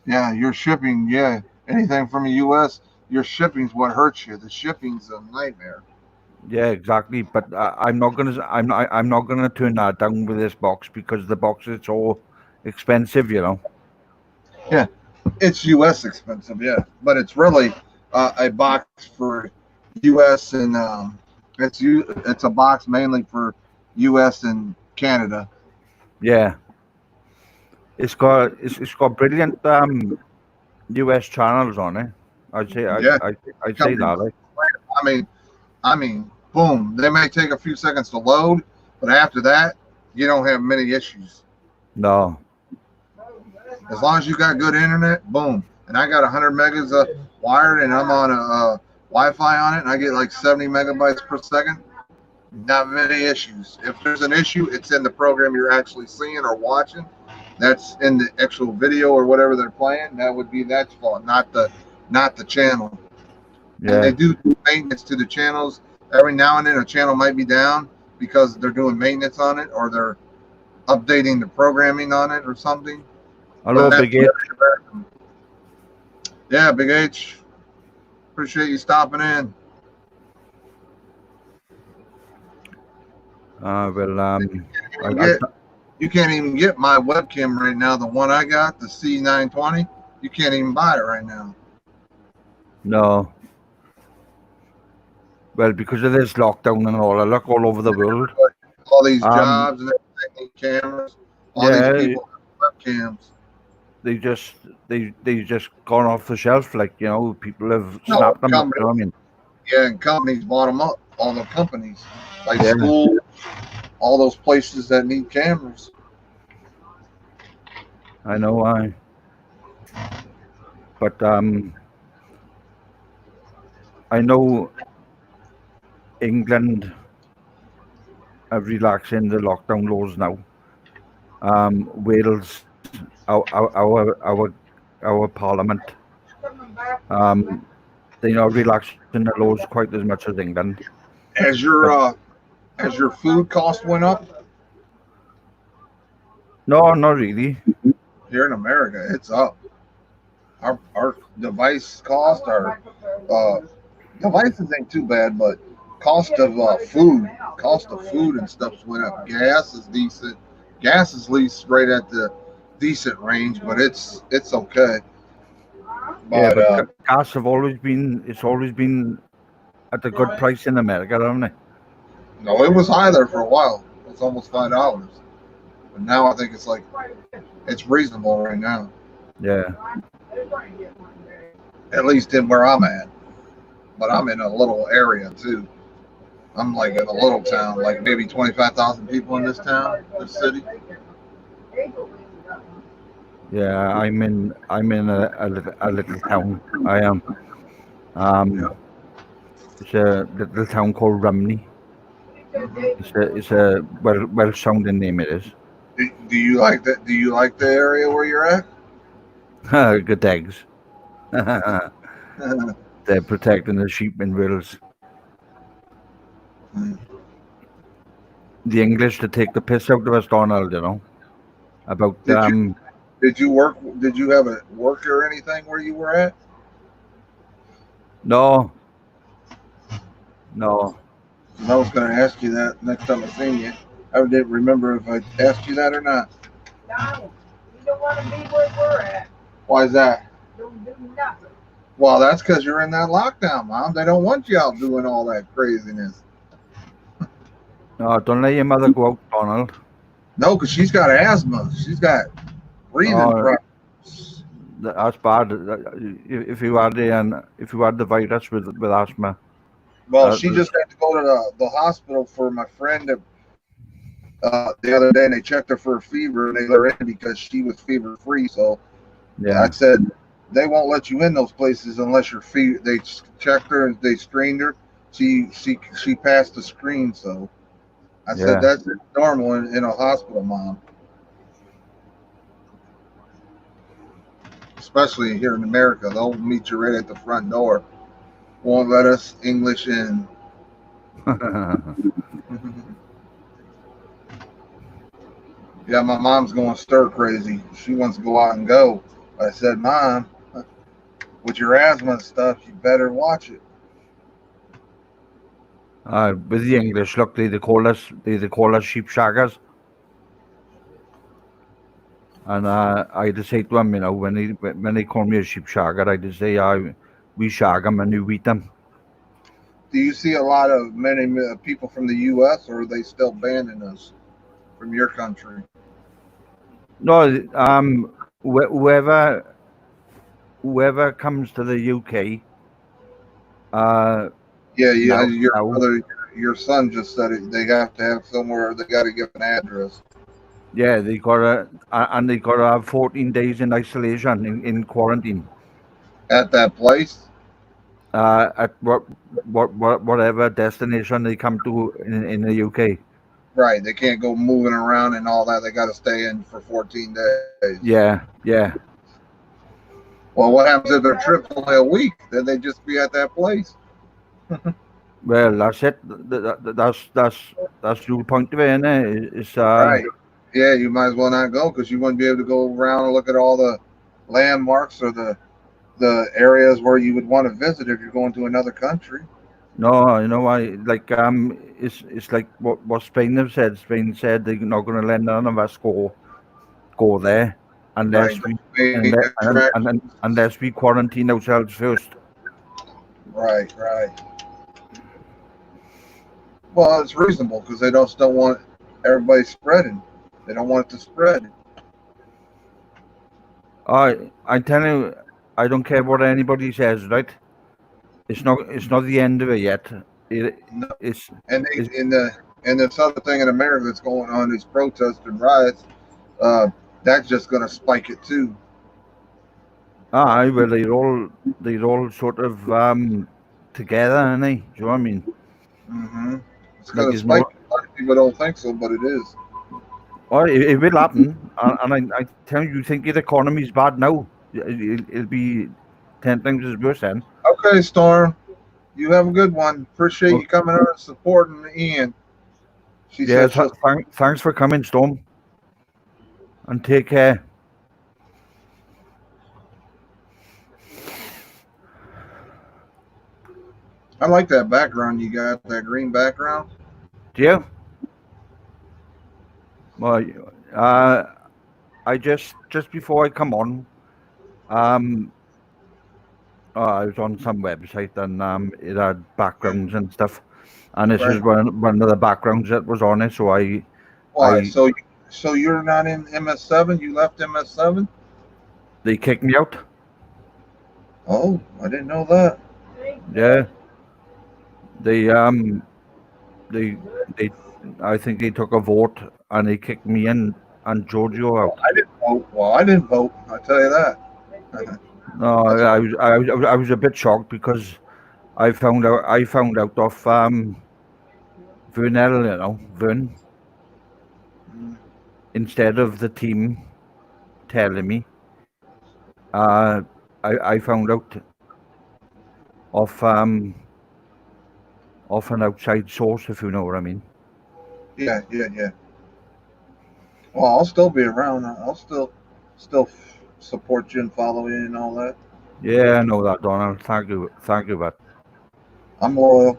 Speaker 5: Yeah, your shipping. Yeah, anything from the U.S., your shipping's what hurts you. The shipping's a nightmare.
Speaker 1: Yeah, exactly. But I'm not gonna. I'm not gonna turn that down with this box because the box is so expensive. You know.
Speaker 5: Yeah, it's U.S. expensive, yeah, but it's really a box for U.S. and it's a box mainly for U.S. and Canada.
Speaker 1: Yeah. It's got brilliant US channels on it.
Speaker 5: Yeah,
Speaker 1: I'd say that. Like.
Speaker 5: I mean, boom. They may take a few seconds to load, but after that, you don't have many issues.
Speaker 1: No.
Speaker 5: As long as you got good internet, boom. And I got 100 megas wired, and I'm on a Wi-Fi on it, and I get like 70 megabytes per second. Not many issues. If there's an issue, it's in the program you're actually seeing or watching. That's in the actual video or whatever they're playing. That would be that's fault, not the channel.
Speaker 1: Yeah.
Speaker 5: And they do maintenance to the channels. Every now and then a channel might be down because they're doing maintenance on it or they're updating the programming on it or something.
Speaker 1: Hello, Big H.
Speaker 5: Yeah, Big H. Appreciate you stopping in. You can't even get my webcam right now. The one I got, the C920, you can't even buy it right now.
Speaker 1: No. Well, because of this lockdown and all, I look all over the world.
Speaker 5: All these jobs and everything, cameras, all these people have webcams.
Speaker 1: They just gone off the shelf, like, you know, people have snapped them up, you know what I mean?
Speaker 5: Yeah, and companies bought them up, all the companies, like school, all those places that need cameras.
Speaker 1: I know, but I know England are relaxing the lockdown laws now. Wales, our parliament, they're not relaxing the laws quite as much as England.
Speaker 5: As your food cost went up?
Speaker 1: No, not really.
Speaker 5: Here in America, it's up. Our device cost, our devices ain't too bad, but cost of food and stuff went up. Gas is decent. Gas is at least right at the decent range, but it's okay.
Speaker 1: But gas have always been at a good price in America, haven't it?
Speaker 5: No, it was high there for a while. It's almost $5, but now I think it's reasonable right now.
Speaker 1: Yeah.
Speaker 5: At least in where I'm at, but I'm in a little area too. I'm like in a little town, like maybe 25,000 people in this town, this city.
Speaker 1: Yeah, I'm in a little town. I am. It's a little town called Rumney. It's a well sounding name it is.
Speaker 5: Do you like that? Do you like the area where you're at?
Speaker 1: Good eggs. They're protecting the sheep in Wales. The English to take the piss out of us, Donald, you know. About
Speaker 5: Did you work? Did you have a work or anything where you were at?
Speaker 1: No.
Speaker 5: I was going to ask you that next time I seen you. I didn't remember if I asked you that or not.
Speaker 8: No, you don't want to be where we're at.
Speaker 5: Why is that?
Speaker 8: Don't do nothing.
Speaker 5: Well, that's because you're in that lockdown, Mom. They don't want you out doing all that craziness.
Speaker 1: No, don't let your mother go out, Donald.
Speaker 5: No, because she's got asthma. She's got breathing problems.
Speaker 1: That's bad. If you had the virus with asthma.
Speaker 5: Well, she just had to go to the hospital for my friend the other day, and they checked her for a fever, and they let her in because she was fever free. So I said they won't let you in those places unless you're fever. They checked her and they screened her. She passed the screen. So I said that's normal in a hospital, Mom. Especially here in America, they'll meet you right at the front door. Won't let us English in. Yeah, my mom's going stir crazy. She wants to go out and go. I said, Mom, with your asthma and stuff, you better watch it.
Speaker 1: With the English, look, they call us sheep shaggers. And I just say to them, you know, when they call me a sheep shagger, I just say, we shag them and you eat them.
Speaker 5: Do you see a lot of many people from the U.S. or are they still banning us from your country?
Speaker 1: No, whoever comes to the UK.
Speaker 5: Your son just said it. They have to have somewhere. They got to give an address.
Speaker 1: Yeah, they got to have 14 days in isolation in quarantine.
Speaker 5: At that place.
Speaker 1: At whatever destination they come to in the UK.
Speaker 5: Right, they can't go moving around and all that. They got to stay in for 14 days.
Speaker 1: Yeah.
Speaker 5: Well, what happens if their trip's only a week? Then they just be at that place.
Speaker 1: Well, that's it. That's the whole point of it, isn't it?
Speaker 5: Right. Yeah, you might as well not go because you wouldn't be able to go around and look at all the landmarks or the areas where you would want to visit if you're going to another country.
Speaker 1: No, you know why? Like it's like what Spain have said. Spain said they're not going to let none of us go there unless unless we quarantine ourselves first.
Speaker 5: Right. Well, it's reasonable because they don't want everybody spreading. They don't want it to spread.
Speaker 1: I tell you, I don't care what anybody says, right? It's not the end of it yet. It's
Speaker 5: this other thing in America that's going on, these protests and riots, that's just going to spike it too.
Speaker 1: Well, they're all sort of together, aren't they? Do you know what I mean?
Speaker 5: Mm-hmm. It's going to spike. A lot of people don't think so, but it is.
Speaker 1: Well, it will happen, and I tell you, think the economy's bad now. It'll be 10 times as worse then.
Speaker 5: Okay, Storm. You have a good one. Appreciate you coming out and supporting Ian.
Speaker 1: Thanks for coming, Storm. And take care.
Speaker 5: I like that background you got, that green background.
Speaker 1: Do you? Well, I just before I come on, I was on some website and it had backgrounds and stuff, and this is one of the backgrounds that was on it. So
Speaker 5: so you're not in MS7? You left MS7?
Speaker 1: They kicked me out.
Speaker 5: Oh, I didn't know that.
Speaker 1: Yeah. They I think they took a vote and they kicked me in and Giorgio out.
Speaker 5: I didn't vote. Well, I didn't vote. I'll tell you that.
Speaker 1: No, I was a bit shocked because I found out of Vernell, you know, Vern, instead of the team telling me. I found out of an outside source, if you know what I mean.
Speaker 5: Yeah. Well, I'll still be around. I'll still support you and follow you and all that.
Speaker 1: Yeah, I know that, Donald. Thank you, but
Speaker 5: I'm loyal.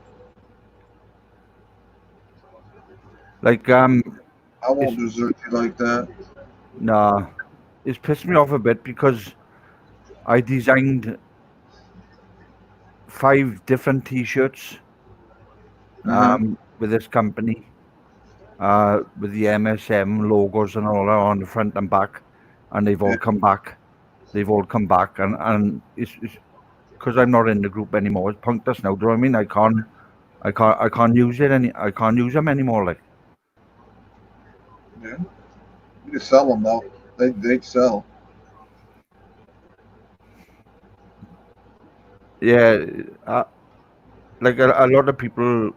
Speaker 1: Like
Speaker 5: I won't desert you like that.
Speaker 1: Nah, it's pissed me off a bit because I designed 5 different T-shirts with this company, with the MSM logos and all that on the front and back, and they've all come back. And it's because I'm not in the group anymore. It's pointless now. Do you know what I mean? I can't use it I can't use them anymore. Like.
Speaker 5: Yeah. You can sell them though. They sell.
Speaker 1: Yeah, like a lot of people,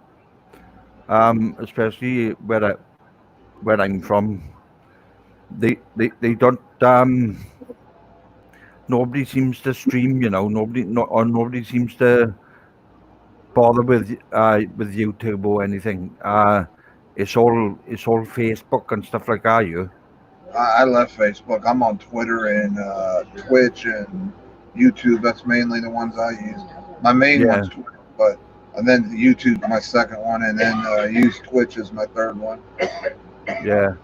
Speaker 1: especially where I'm from, they don't. Nobody seems to stream, you know. Nobody seems to bother with YouTube or anything. It's all Facebook and stuff like that.
Speaker 5: I left Facebook. I'm on Twitter and Twitch and YouTube. That's mainly the ones I use. My main
Speaker 1: Yeah.
Speaker 5: one's Twitch, but and then YouTube my second one, and then use Twitch as my third one.
Speaker 1: Yeah.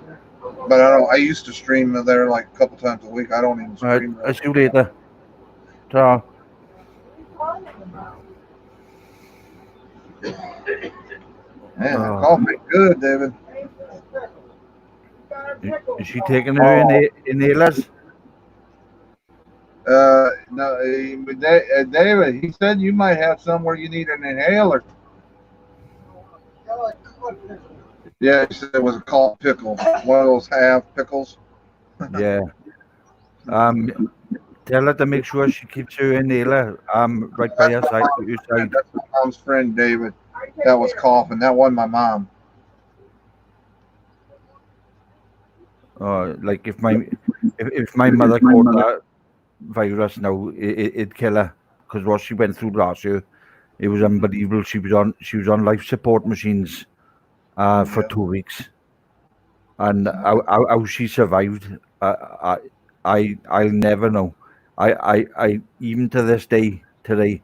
Speaker 5: But I used to stream there like a couple times a week. I don't even
Speaker 1: Right.
Speaker 5: stream.
Speaker 1: I'll see you later. Ta.
Speaker 5: Man,
Speaker 1: Oh.
Speaker 5: coffee good, David.
Speaker 1: Is she taking her inhalers?
Speaker 5: No, David. He said you might have somewhere you need an inhaler. Yeah, he said it was a cough pickle, one of those half pickles.
Speaker 1: Yeah. Tell her to make sure she keeps her inhaler right by her side. Your side.
Speaker 5: That's my mom's friend, David. That was coughing. That wasn't my mom.
Speaker 1: Like if my mother caught that virus now, it'd kill her, because what she went through last year, it was unbelievable. She was on life support machines for 2 weeks, and how she survived, I'll never know. I even to this day today,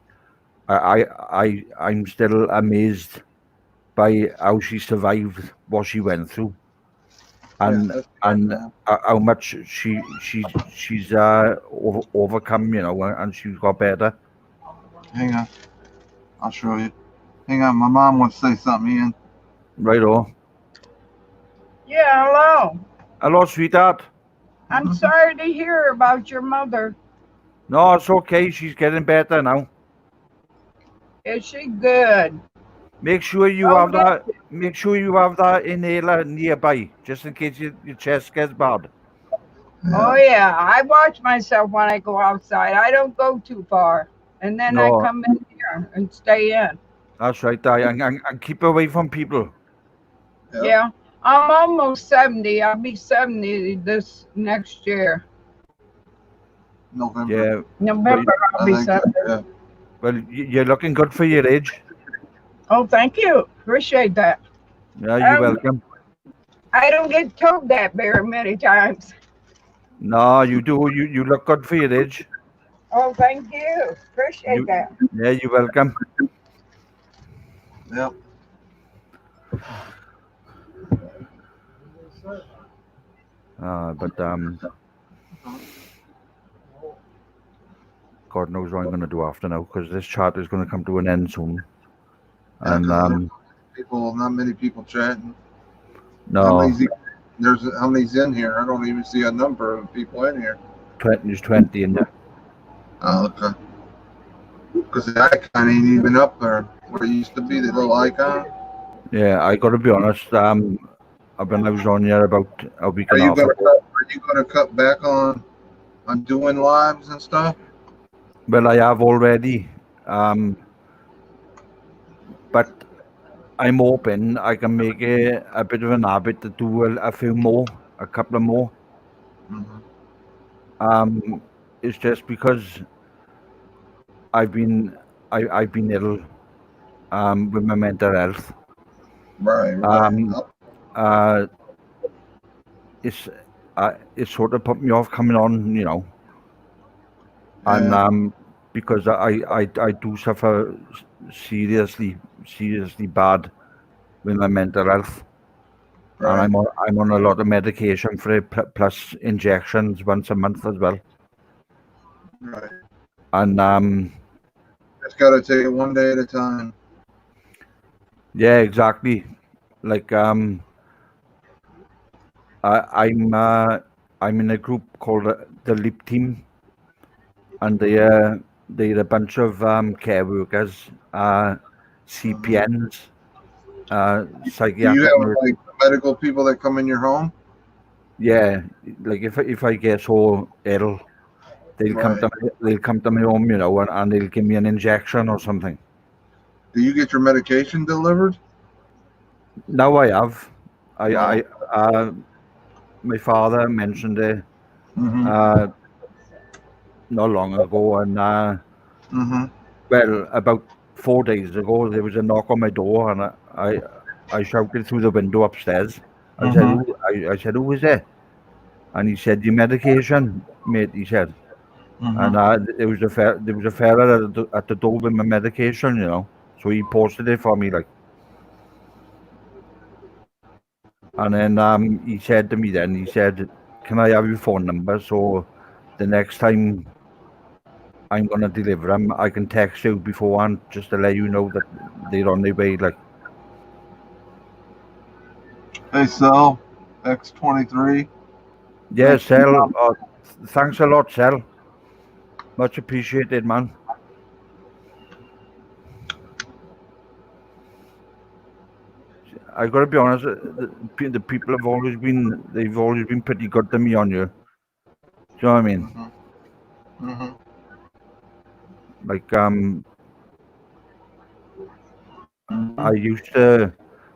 Speaker 1: I'm still amazed by how she survived what she went through, and how much she's overcome, and she's got better.
Speaker 5: Hang on. I'll show you. Hang on. My mom wants to say something, Ian.
Speaker 1: Right on.
Speaker 8: Yeah, hello.
Speaker 1: Hello, sweetheart.
Speaker 8: I'm sorry to hear about your mother.
Speaker 1: No, it's okay. She's getting better now.
Speaker 8: Is she good?
Speaker 1: Make sure you have that. Make sure you have that inhaler nearby, just in case your chest gets bad.
Speaker 8: Oh yeah, I watch myself when I go outside. I don't go too far, and then
Speaker 1: No.
Speaker 8: I come in here and stay in.
Speaker 1: That's right, and keep away from people.
Speaker 8: Yeah, I'm almost 70. I'll be 70 this next year.
Speaker 5: November.
Speaker 1: Yeah.
Speaker 8: November, I'll be 70.
Speaker 5: Yeah.
Speaker 1: Well, you're looking good for your age.
Speaker 8: Oh, thank you. Appreciate that.
Speaker 1: Yeah, you're welcome.
Speaker 8: I don't get told that very many times.
Speaker 1: No, you do. You look good for your age.
Speaker 8: Oh, thank you. Appreciate that.
Speaker 1: Yeah, you're welcome.
Speaker 5: Yep.
Speaker 1: But God knows what I'm going to do after now, because this chat is going to come to an end soon. And
Speaker 5: Not many people chatting.
Speaker 1: no,
Speaker 5: How many's in here? I don't even see a number of people in here.
Speaker 1: there's 20 in there.
Speaker 5: Oh, okay. Because the icon ain't even up there where it used to be, the little icon.
Speaker 1: Yeah, I got to be honest. I've been on here about a week
Speaker 5: Are
Speaker 1: and a
Speaker 5: you
Speaker 1: half.
Speaker 5: gonna cut back on doing lives and stuff?
Speaker 1: Well, I have already. But I'm hoping I can make it a bit of an habit to do a couple of more.
Speaker 5: Mm-hmm.
Speaker 1: It's just because I've been ill with my mental health.
Speaker 5: Right.
Speaker 1: It's sort of put me off coming on, and because I do suffer seriously bad with my mental health,
Speaker 5: Right.
Speaker 1: and I'm on a lot of medication for it, plus injections once a month as well.
Speaker 5: Right.
Speaker 1: And
Speaker 5: Just gotta take it one day at a time.
Speaker 1: yeah, exactly. Like I'm in a group called the Leap Team, and they're a bunch of care workers, CPNs,
Speaker 5: Do
Speaker 1: psychiatric.
Speaker 5: you have like medical people that come in your home?
Speaker 1: Yeah, like if I get so ill, they'll come to my home, and they'll give me an injection or something.
Speaker 5: Do you get your medication delivered?
Speaker 1: Now I have. My father mentioned it not long ago, and well, about 4 days ago, there was a knock on my door, and I shouted through the window upstairs. I said, "Who is there?" And he said, "Your medication, mate," he said. And there was a fella at the door with my medication, you know. So he posted it for me, like. And then he said to me then, he said, "Can I have your phone number so the next time I'm gonna deliver them, I can text you beforehand just to let you know that they're on their way." Like,
Speaker 5: Hey, Sel, X23.
Speaker 1: yeah, Sel. Thanks a lot, Sel. Much appreciated, man. I gotta be honest. The people they've always been pretty good to me on you. Do you know what I mean? Like, I used to,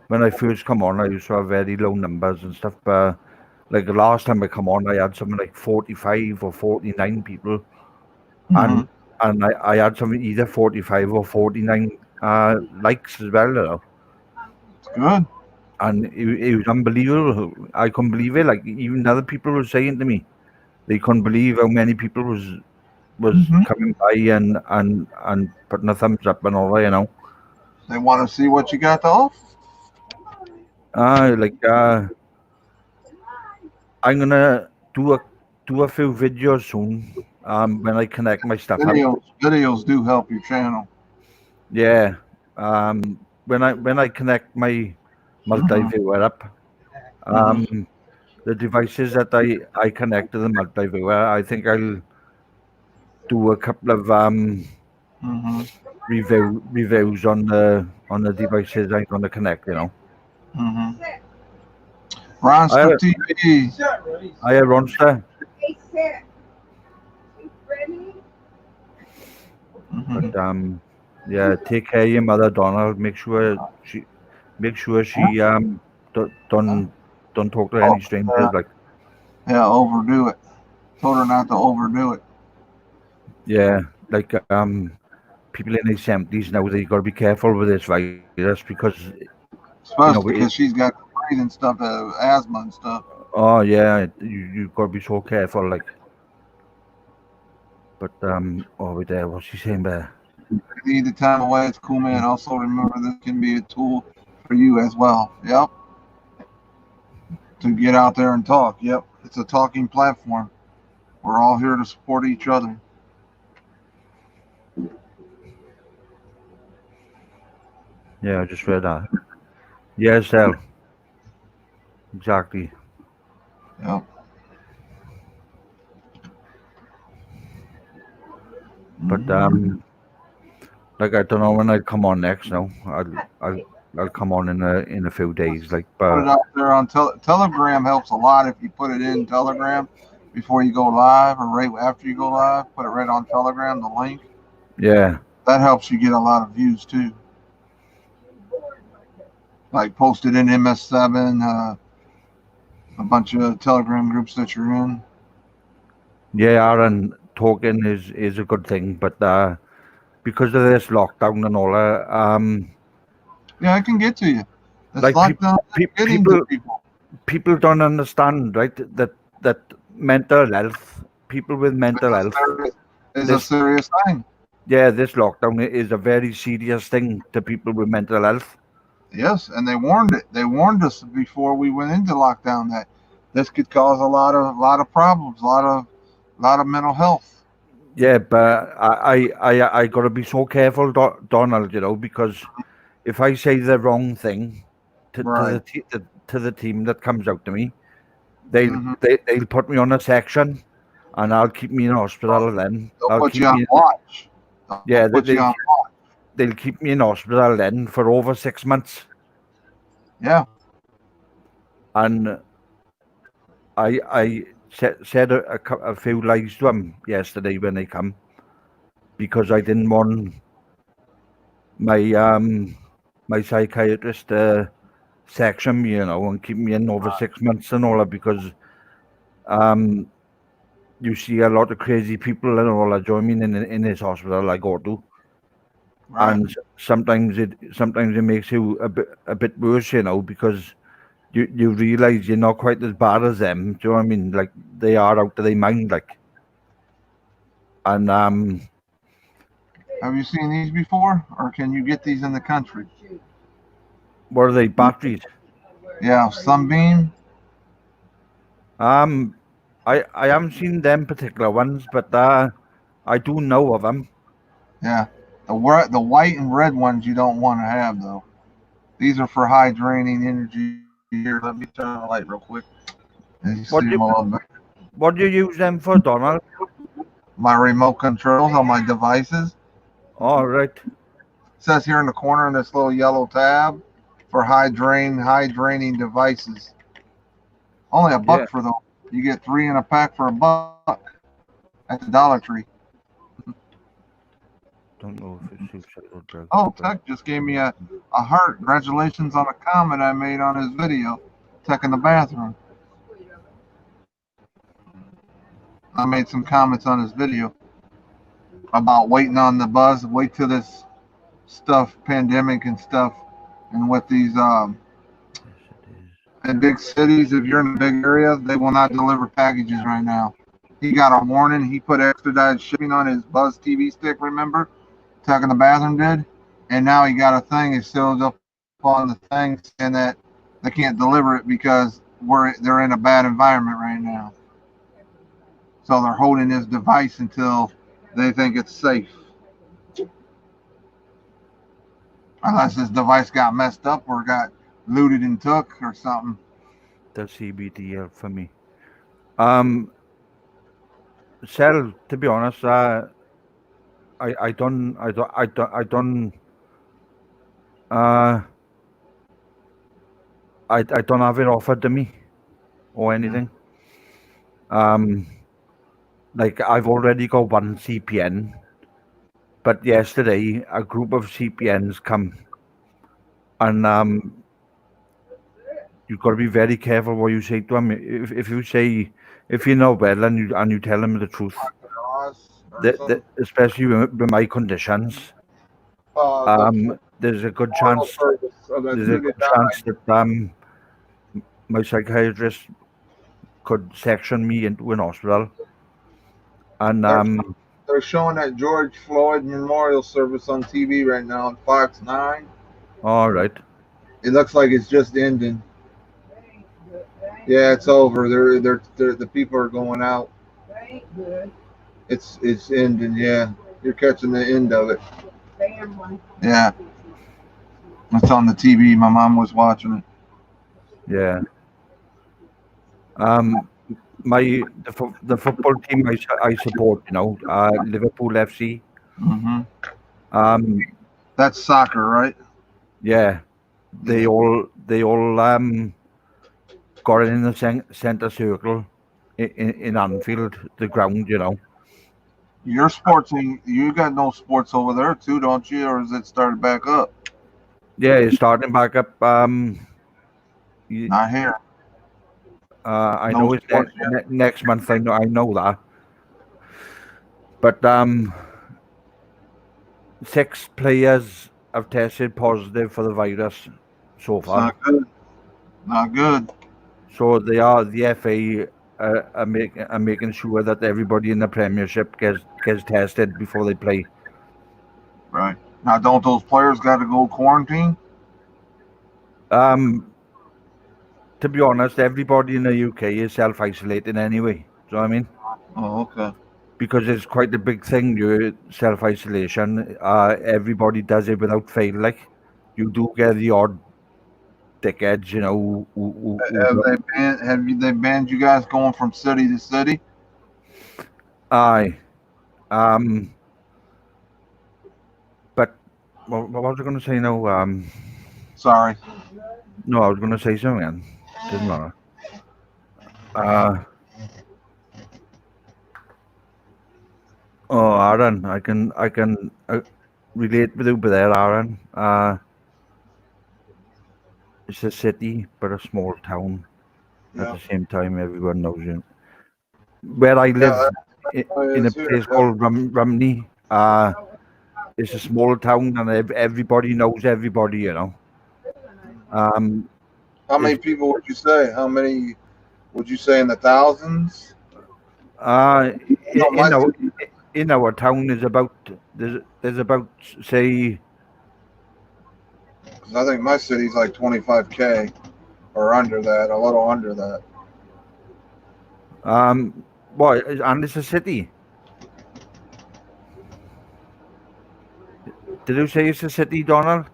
Speaker 1: when I first come on, I used to have very low numbers and stuff. But like the last time I come on, I had something like 45 or 49 people, and I had something either 45 or 49 likes as well. You know?
Speaker 5: Good.
Speaker 1: And it was unbelievable. I couldn't believe it. Like, even other people were saying to me, they couldn't believe how many people was coming by and putting a thumbs up and all that, you know.
Speaker 5: They want to see what you got to offer.
Speaker 1: I'm gonna do a few videos soon. When I connect my stuff up.
Speaker 5: Videos do help your channel.
Speaker 1: Yeah. When I connect my multi-viewer up, the devices that I connect to the multi-viewer, I think I'll do a couple of reviews on the devices I'm gonna connect, you know.
Speaker 5: Ronster TV.
Speaker 1: Hiya, Ronster. But yeah, take care of your mother, Donald. Make sure she don't talk to any strangers. Like,
Speaker 5: yeah, overdo it. Told her not to overdo it.
Speaker 1: Yeah, like people in their 70s now, they got to be careful with this virus because,
Speaker 5: especially because she's got breathing stuff, asthma and stuff.
Speaker 1: Oh yeah, you got to be so careful, like. But over there, what's she saying there?
Speaker 5: Need the time away. It's cool, man. Also remember this can be a tool for you as well. Yep. To get out there and talk. Yep. It's a talking platform. We're all here to support each other.
Speaker 1: Yeah, I just read that. Yes, Al. Exactly.
Speaker 5: Yep.
Speaker 1: But like, I don't know when I'll come on next. No, I'll come on in a few days. Like,
Speaker 5: put it out there on Telegram helps a lot if you put it in Telegram before you go live or right after you go live. Put it right on Telegram, the link.
Speaker 1: Yeah.
Speaker 5: That helps you get a lot of views too. Like post it in MS7, a bunch of Telegram groups that you're in.
Speaker 1: Yeah, and talking is a good thing, but because of this lockdown and all that,
Speaker 5: yeah, I can get to you. This
Speaker 1: like
Speaker 5: lockdown,
Speaker 1: people don't understand, right? That mental health, people with mental health
Speaker 5: is a serious thing.
Speaker 1: Yeah, this lockdown is a very serious thing to people with mental health.
Speaker 5: Yes, and they warned it. They warned us before we went into lockdown that this could cause a lot of problems, a lot of mental health.
Speaker 1: Yeah, but I gotta be so careful, Donald. You know, because if I say the wrong thing to the team that comes out to me, they'll put me on a section, and I'll keep me in hospital. Then
Speaker 5: they'll put you on watch.
Speaker 1: Yeah, they'll keep me in hospital then for over 6 months.
Speaker 5: Yeah.
Speaker 1: And I said a few lies to them yesterday when they come, because I didn't want my my psychiatrist to section me, you know, and keep me in over 6 months and all that, because you see a lot of crazy people and all that join me in this hospital I go to. Right. And sometimes it makes you a bit worse, you know, because you realize you're not quite as bad as them. Do you know what I mean? Like, they are out of their mind, like. And
Speaker 5: Have you seen these before, or can you get these in the country?
Speaker 1: what are they? Batteries?
Speaker 5: Yeah, Sunbeam.
Speaker 1: I haven't seen them particular ones, but I do know of them.
Speaker 5: Yeah, the white and red ones you don't want to have though. These are for high draining energy. Here, let me turn on the light real quick. And you
Speaker 1: What
Speaker 5: see
Speaker 1: do
Speaker 5: them a little bit.
Speaker 1: What do you use them for, Donald?
Speaker 5: My remote controls on my devices.
Speaker 1: All right.
Speaker 5: It says here in the corner in this little yellow tab for high draining devices. Only a buck for those. You get 3 in a pack for $1 at the Dollar Tree.
Speaker 1: Don't know if it's suicidal drug.
Speaker 5: Oh, Tech just gave me a heart. Congratulations on a comment I made on his video. Tech in the bathroom. I made some comments on his video about waiting on the buzz. Wait till this stuff, pandemic and stuff, and with these in big cities, if you're in a big area, they will not deliver packages right now. He got a warning. He put expedited shipping on his Buzz TV stick, remember? Tech in the bathroom did. And now he got a thing. It shows up on the thing saying that they can't deliver it because they're in a bad environment right now. So they're holding this device until they think it's safe. Unless this device got messed up or got looted and took or something.
Speaker 1: The CBT for me. Cell, to be honest, I don't have it offered to me or anything. Like I've already got one CPN, but yesterday a group of CPNs come, and you've got to be very careful what you say to them. If you know well and you tell them the truth, especially with my conditions, there's a good chance that my psychiatrist could section me into an hospital. And
Speaker 5: they're showing that George Floyd memorial service on TV right now on Fox 9.
Speaker 1: All right.
Speaker 5: It looks like it's just ending. Yeah, it's over. They're the people are going out. It's ending. Yeah, you're catching the end of it. Yeah, it's on the TV. My mom was watching it.
Speaker 1: Yeah. The football team I support, Liverpool FC.
Speaker 5: Mm-hmm. That's soccer, right?
Speaker 1: Yeah, they all got it in the center circle in Anfield, the ground,
Speaker 5: Your sports, you got no sports over there too, don't you? Or is it started back up?
Speaker 1: Yeah, it's starting back up.
Speaker 5: Not here.
Speaker 1: I know it's next month. I know that. But 6 players have tested positive for the virus so far.
Speaker 5: Not good.
Speaker 1: So the FA are making sure that everybody in the Premiership gets tested before they play.
Speaker 5: Right. Now, don't those players got to go quarantine?
Speaker 1: To be honest, everybody in the UK is self-isolating anyway. Do you know what I mean?
Speaker 5: Oh, okay.
Speaker 1: Because it's quite a big thing, your self-isolation. Everybody does it without fail. Like, you do get the odd dickheads,
Speaker 5: Have they banned you guys going from city to city?
Speaker 1: Aye. But what was I going to say now?
Speaker 5: Sorry.
Speaker 1: No, I was going to say something again. Doesn't matter. Aaron, I can relate with you there, Aaron. It's a city, but a small town. At the same time, everyone knows you. Where I live, in a place called Rumney, it's a small town, and everybody knows everybody,
Speaker 5: How many people would you say? How many would you say in the thousands?
Speaker 1: in our town is about there's about say
Speaker 5: 'Cause I think my city's like 25K or under that, a little under that.
Speaker 1: what, and it's a city. Did you say it's a city, Donald?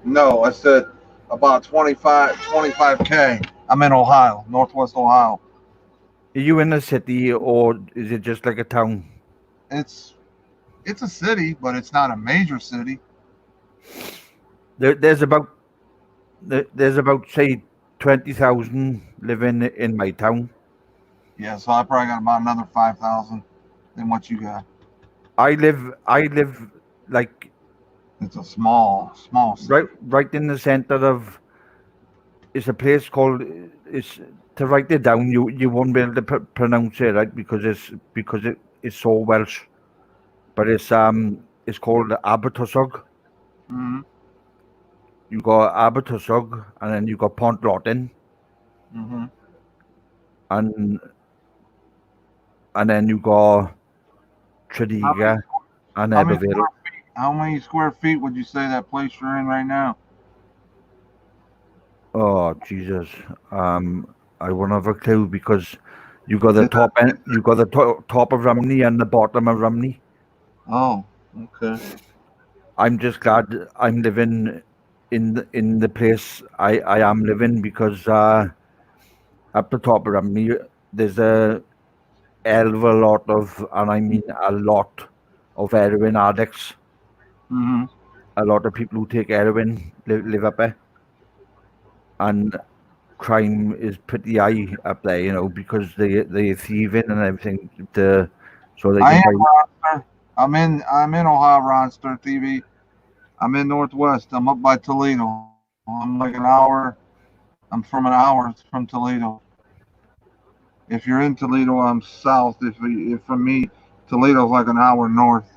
Speaker 5: No, I said about 25K. I'm in Ohio, Northwest Ohio.
Speaker 1: Are you in a city or is it just like a town?
Speaker 5: It's a city, but it's not a major city.
Speaker 1: There's about say 20,000 living in my town.
Speaker 5: Yeah, so I probably got about another 5,000 than what you got.
Speaker 1: I live like
Speaker 5: It's a small city.
Speaker 1: right in the center of. It's a place called. It's to write it down. You won't be able to pronounce it right because it's so Welsh, but it's called Abertwysog.
Speaker 5: Mm-hmm.
Speaker 1: You got Abertwysog, and then you got Pontrottin,
Speaker 5: Mm-hmm.
Speaker 1: and then you got Tredegar and Eberville.
Speaker 5: How many square feet would you say that place you're in right now?
Speaker 1: Oh Jesus! I won't have a clue because you got the top end, you got the top of Rumney and the bottom of Rumney.
Speaker 5: Oh, okay.
Speaker 1: I'm just glad I'm living in the place I am living because at the top of Rumney there's a hell of a lot of, and I mean a lot of heroin addicts.
Speaker 5: Mm-hmm.
Speaker 1: A lot of people who take heroin live up there, and crime is pretty high up there, you know, because they thieving and everything. So they can buy.
Speaker 5: I'm in Ohio, Ronster TV. I'm in Northwest. I'm up by Toledo. I'm like an hour. I'm from an hour from Toledo. If you're in Toledo, I'm south. If from me, Toledo's like an hour north.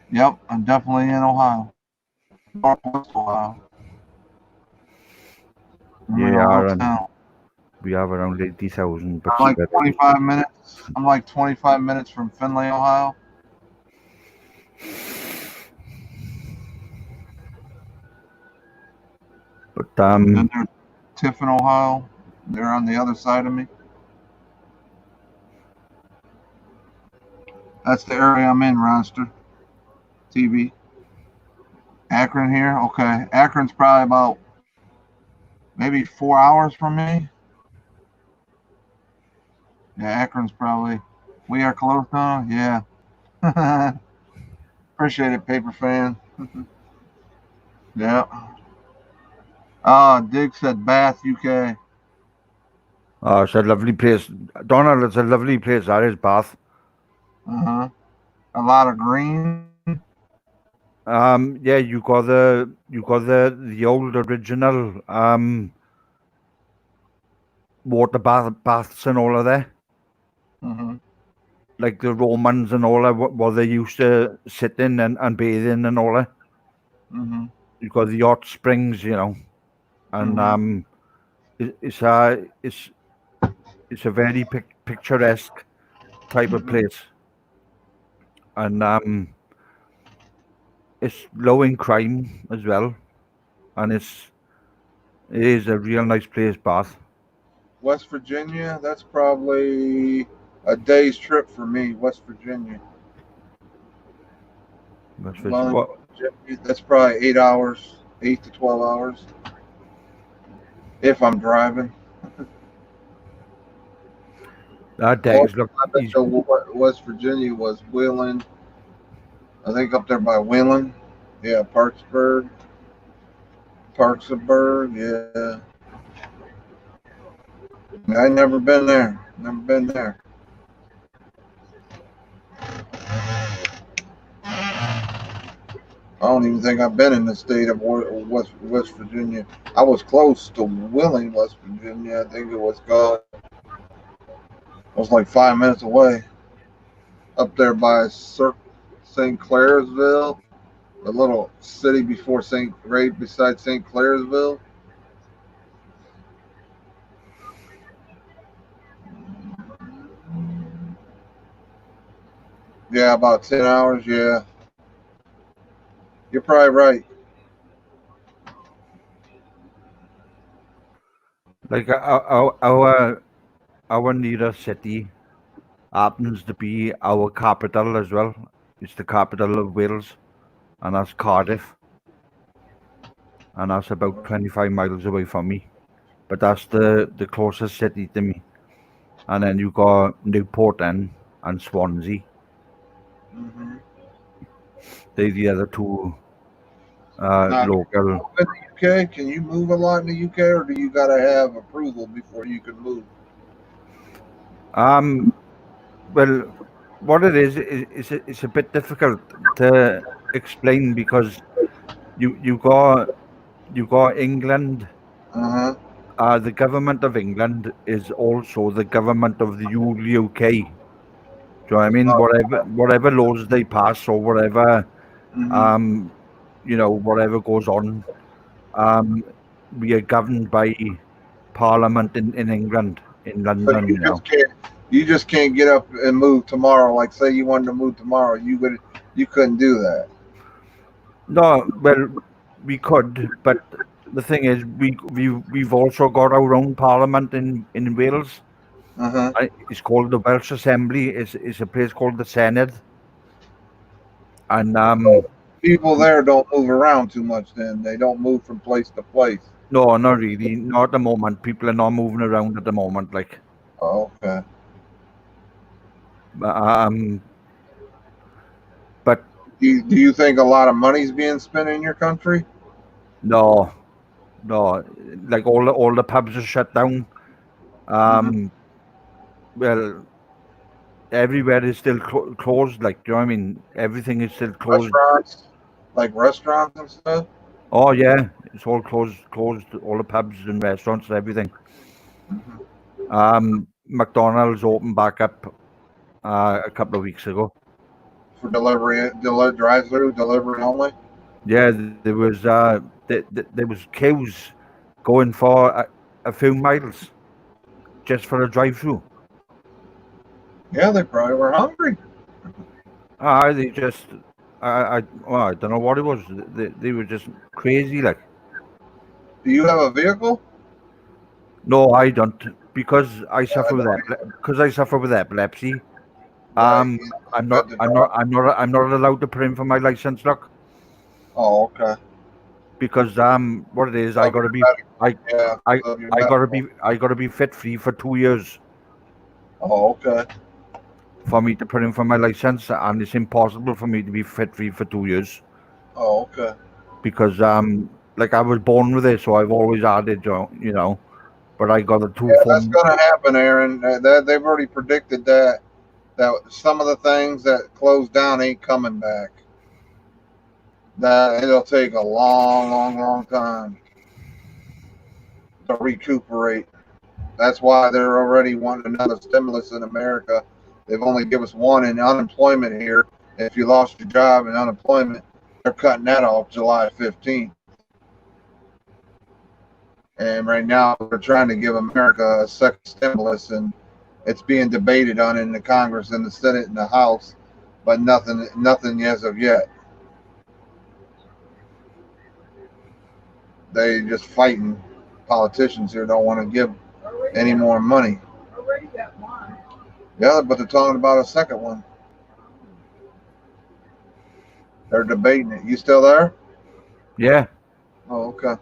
Speaker 5: Yep, I'm definitely in Ohio. Northwest Ohio.
Speaker 1: We have around 80,000.
Speaker 5: I'm like 25 minutes. I'm like 25 minutes from Findlay, Ohio.
Speaker 1: But
Speaker 5: then there's Tiffin, Ohio. They're on the other side of me. That's the area I'm in, Ronster TV. Akron here. Okay, Akron's probably about maybe 4 hours from me. Yeah, Akron's probably. We are close now. Yeah. Appreciate it, paper fan. Yeah. Dig said Bath, UK.
Speaker 1: Oh, it's a lovely place. Donald, it's a lovely place. That is Bath.
Speaker 5: A lot of green.
Speaker 1: Yeah, you got the old original water baths and all of that. Like the Romans and all that, what they used to sit in and bathe in and all that. You got the hot springs, you know, and it's a very picturesque type of place, and it's low in crime as well, and it is a real nice place, Bath.
Speaker 5: West Virginia, that's probably a day's trip for me. West Virginia. That's probably 8 hours, 8 to 12 hours, if I'm driving.
Speaker 1: That days look.
Speaker 5: West Virginia was Wheeling. I think up there by Wheeling. Yeah, Parksburg. Yeah. I never been there. Never been there. I don't even think I've been in the state of West Virginia. I was close to Wheeling, West Virginia. I think it was called. I was like 5 minutes away. Up there by St. Clairsville, a little city before right beside St. Clairsville. Yeah, about 10 hours. Yeah, you're probably right.
Speaker 1: Like our nearest city happens to be our capital as well. It's the capital of Wales, and that's Cardiff, and that's about 25 miles away from me. But that's the closest city to me. And then you got Newport and Swansea.
Speaker 5: Mm-hmm.
Speaker 1: They're the other two
Speaker 5: Now,
Speaker 1: local.
Speaker 5: in the UK, can you move a lot in the UK, or do you got to have approval before you can move?
Speaker 1: Well, what it is it's a bit difficult to explain because you got England.
Speaker 5: Uh-huh.
Speaker 1: The government of England is also the government of the UK. Do you know what I mean? Whatever laws they pass or whatever,
Speaker 5: Mm-hmm.
Speaker 1: whatever goes on, we are governed by Parliament in England, in
Speaker 5: So
Speaker 1: London.
Speaker 5: you just can't get up and move tomorrow. Like, say you wanted to move tomorrow, you couldn't do that.
Speaker 1: No, well, we could, but the thing is, we've also got our own Parliament in Wales.
Speaker 5: Uh-huh.
Speaker 1: It's called the Welsh Assembly. It's a place called the Senedd. And
Speaker 5: People there don't move around too much. Then they don't move from place to place.
Speaker 1: no, not really. Not at the moment. People are not moving around at the moment. Like,
Speaker 5: Oh, okay.
Speaker 1: But
Speaker 5: Do you think a lot of money's being spent in your country?
Speaker 1: no, like all the pubs are shut down. Well, everywhere is still closed. Like, do you know what I mean? Everything is still closed.
Speaker 5: Restaurants and stuff.
Speaker 1: Oh yeah, it's all closed. All the pubs and restaurants and everything. McDonald's opened back up a couple of weeks ago.
Speaker 5: For delivery, drive-through, delivery only.
Speaker 1: Yeah, there was queues going for a few miles just for a drive-through.
Speaker 5: Yeah, they probably were hungry.
Speaker 1: They just I don't know what it was. They were just crazy. Like,
Speaker 5: do you have a vehicle?
Speaker 1: No, I don't, because I suffer with epilepsy. I'm not allowed to put in for my license, look.
Speaker 5: Oh, okay.
Speaker 1: Because what it is, I gotta be fit free for 2 years.
Speaker 5: Oh, okay.
Speaker 1: For me to put in for my license, and it's impossible for me to be fit free for 2 years.
Speaker 5: Oh, okay.
Speaker 1: Because like, I was born with it, so I've always had it, you know. But I got a two
Speaker 5: Yeah,
Speaker 1: form.
Speaker 5: that's gonna happen, Aaron. They've already predicted that some of the things that closed down ain't coming back. That it'll take a long time to recuperate. That's why they're already wanting another stimulus in America. They've only given us one in unemployment here. If you lost your job in unemployment, they're cutting that off July 15th. And right now, we're trying to give America a second stimulus, and it's being debated on in the Congress, in the Senate, and the House, but nothing as of yet. They just fighting. Politicians here don't want to give any more money.
Speaker 8: Already got one.
Speaker 5: Yeah, but they're talking about a second one. They're debating it. You still there?
Speaker 1: Yeah.
Speaker 5: Oh, okay.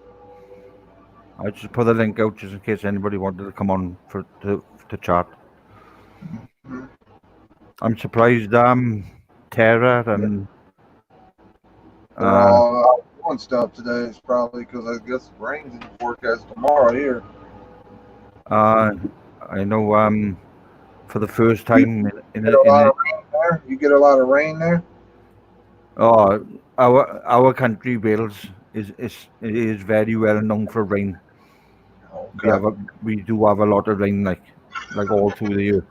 Speaker 1: I just put the link out just in case anybody wanted to come on to chat. I'm surprised Tara and
Speaker 5: they're all out doing stuff today. It's probably because I guess it rains in the forecast tomorrow here.
Speaker 1: I know for the first time
Speaker 5: You get a lot of rain there?
Speaker 1: Oh, our country, Wales, is very well known for rain.
Speaker 5: Okay.
Speaker 1: We do have a lot of rain, like all through the year.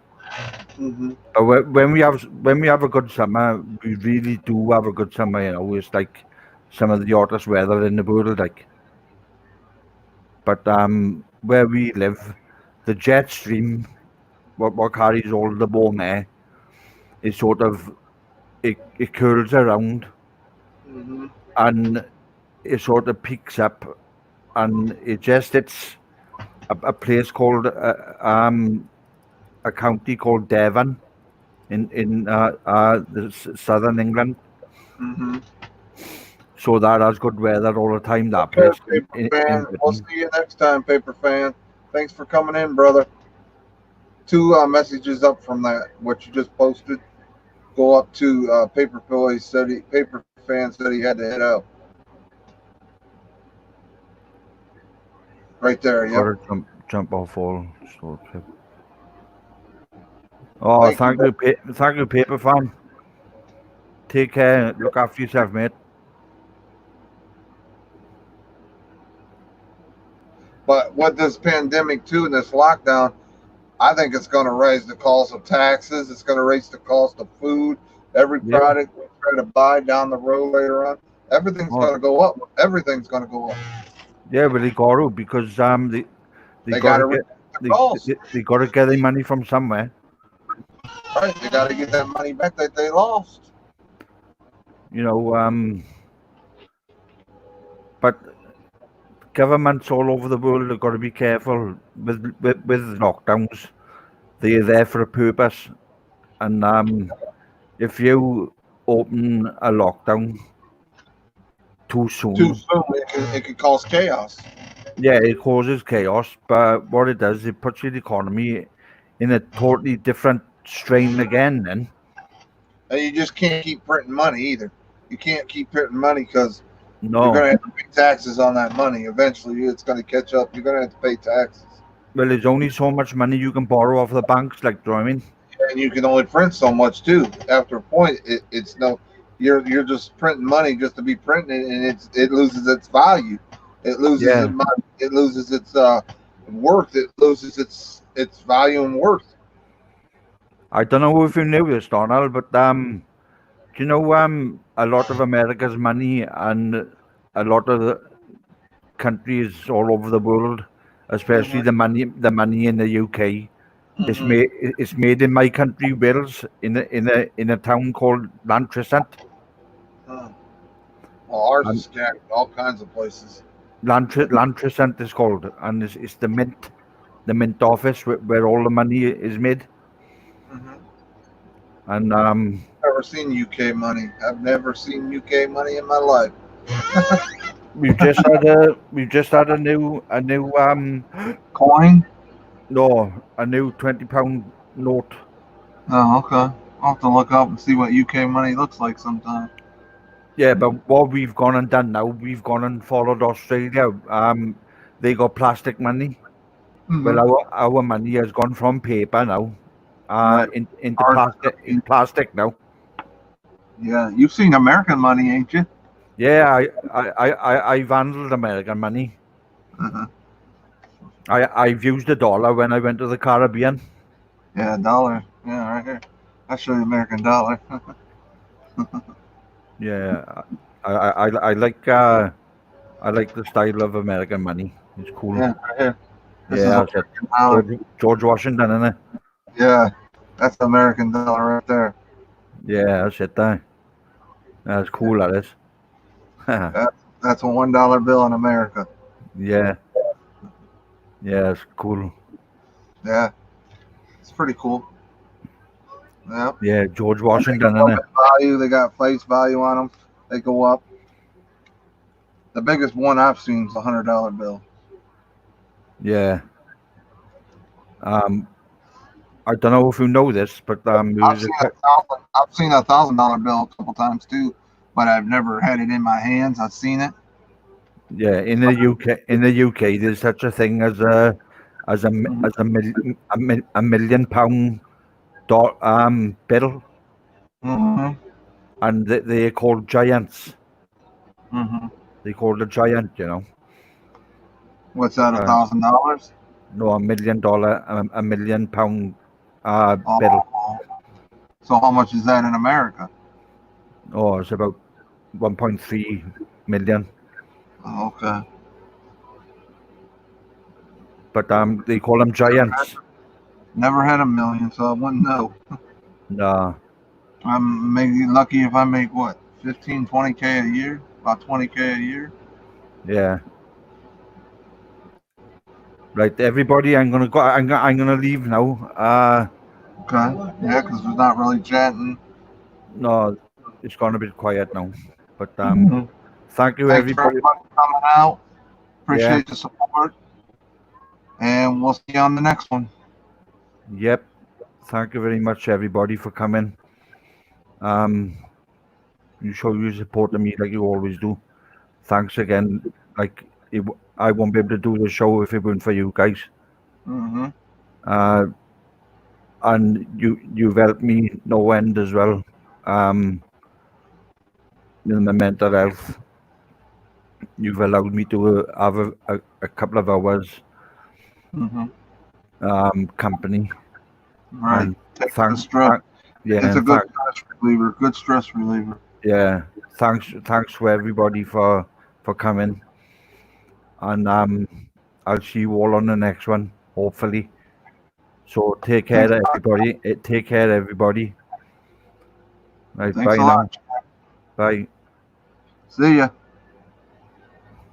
Speaker 5: Mm-hmm.
Speaker 1: But when we have a good summer, we really do have a good summer. You know, it's like some of the hottest weather in the world, like. But where we live, the jet stream, what carries all the warm air, is sort of it curls around
Speaker 5: Mhm.
Speaker 1: and it sort of peaks up, and it just hits a place called a county called Devon in southern England.
Speaker 5: Mhm.
Speaker 1: So that has good weather all the time. That
Speaker 5: Okay,
Speaker 1: place
Speaker 5: paper
Speaker 1: in
Speaker 5: fan. We'll
Speaker 1: Britain.
Speaker 5: see you next time, paper fan. Thanks for coming in, brother. 2 messages up from that what you just posted. Go up to paper Philly said paper fan said he had to head out. Right there, yep.
Speaker 1: Gotta jump off all sorts of. Oh, thank you, paper fan. Take care. Look after yourself, mate.
Speaker 5: But with this pandemic too and this lockdown, I think it's going to raise the cost of taxes. It's going to raise the cost of food. Every
Speaker 1: Yeah.
Speaker 5: product we try to buy down the road later on, everything's
Speaker 1: Oh.
Speaker 5: going to go up. Everything's going to go up.
Speaker 1: Yeah, but they got to, because they
Speaker 5: They
Speaker 1: got to
Speaker 5: gotta
Speaker 1: get
Speaker 5: the cost.
Speaker 1: they got to get their money from somewhere.
Speaker 5: Right, they got to get that money back that they lost.
Speaker 1: You know, but governments all over the world have got to be careful with lockdowns. They're there for a purpose, and if you open a lockdown too soon,
Speaker 5: It could cause chaos.
Speaker 1: yeah, it causes chaos. But what it does, it puts the economy in a totally different strain again. Then,
Speaker 5: And you just can't keep printing money either. You can't keep printing money because
Speaker 1: no.
Speaker 5: you're going to have to pay taxes on that money. Eventually, it's going to catch up. You're going to have to pay taxes.
Speaker 1: Well, there's only so much money you can borrow off the banks, like, do you know what I mean?
Speaker 5: And you can only print so much too. After a point, it's no, you're just printing money just to be printing it, and it loses its value. It loses
Speaker 1: Yeah.
Speaker 5: it loses its worth. It loses its value and worth.
Speaker 1: I don't know if you knew this, Donald, but do you know a lot of America's money and a lot of the countries all over the world, especially the money in the UK, it's made in my country, Wales, in a town called Lantricent.
Speaker 5: Well, ours is scattered all kinds of places.
Speaker 1: Lantricent is called, and it's the mint office where all the money is made. And
Speaker 5: Never seen UK money. I've never seen UK money in my life.
Speaker 1: we've just had a new
Speaker 5: Coin?
Speaker 1: No, a new £20 note.
Speaker 5: Oh, okay. I'll have to look up and see what UK money looks like sometime.
Speaker 1: Yeah, but what we've gone and done now, we've gone and followed Australia. They got plastic money. Well, our money has gone from paper now, into plastic now.
Speaker 5: Yeah, you've seen American money, ain't you?
Speaker 1: Yeah, I've handled American money. I've used the dollar when I went to the Caribbean.
Speaker 5: Yeah, dollar. Yeah, right here. I'll show you American dollar.
Speaker 1: Yeah, I like the style of American money. It's cool.
Speaker 5: Yeah, right here. This is
Speaker 1: Yeah,
Speaker 5: American dollar.
Speaker 1: George Washington, isn't it?
Speaker 5: Yeah, that's the American dollar right there.
Speaker 1: Yeah, that's it there. That's cool, that is.
Speaker 5: That's a $1 bill in America.
Speaker 1: Yeah. Yeah, it's cool.
Speaker 5: Yeah, it's pretty cool. Yeah.
Speaker 1: Yeah, George Washington,
Speaker 5: They
Speaker 1: isn't it?
Speaker 5: value. They got face value on them. They go up. The biggest one I've seen is a $100 bill.
Speaker 1: Yeah. I don't know if you know this, but
Speaker 5: I've seen a $1,000 bill a couple times too, but I've never had it in my hands. I've seen it.
Speaker 1: yeah, in the UK, there's such a thing as a £1 million bill, and they're called giants. They called a giant, you know.
Speaker 5: What's that? $1,000?
Speaker 1: No, $1 million, £1 million bill.
Speaker 5: So how much is that in America?
Speaker 1: Oh, it's about 1.3 million.
Speaker 5: Oh, okay.
Speaker 1: But they call them giants.
Speaker 5: Never had a million, so I wouldn't know.
Speaker 1: No.
Speaker 5: I'm maybe lucky if I make what, 15, 20K a year, about 20K a year.
Speaker 1: Yeah. Right, everybody. I'm gonna go. I'm gonna leave now.
Speaker 5: Okay. Yeah, because we're not really chatting.
Speaker 1: No, it's gone a bit quiet now. But
Speaker 5: Mhm.
Speaker 1: thank you,
Speaker 5: Thanks for
Speaker 1: everybody.
Speaker 5: everybody coming out.
Speaker 1: Yeah.
Speaker 5: Appreciate the support. And we'll see you on the next one.
Speaker 1: Yep. Thank you very much, everybody, for coming. You show your support to me like you always do. Thanks again. Like I won't be able to do the show if it weren't for you guys.
Speaker 5: Mm-hmm.
Speaker 1: And you've helped me no end as well. In my mental health, you've allowed me to have a couple of hours
Speaker 5: Mm-hmm.
Speaker 1: company.
Speaker 5: Right.
Speaker 1: And
Speaker 5: Take the stress. It's a good stress reliever. Good stress reliever.
Speaker 1: Yeah. Thanks to everybody for coming. And I'll see you all on the next one, hopefully. So take care, everybody. Take care, everybody. Right,
Speaker 5: Thanks
Speaker 1: bye
Speaker 5: a
Speaker 1: now.
Speaker 5: lot.
Speaker 1: Bye.
Speaker 5: See ya.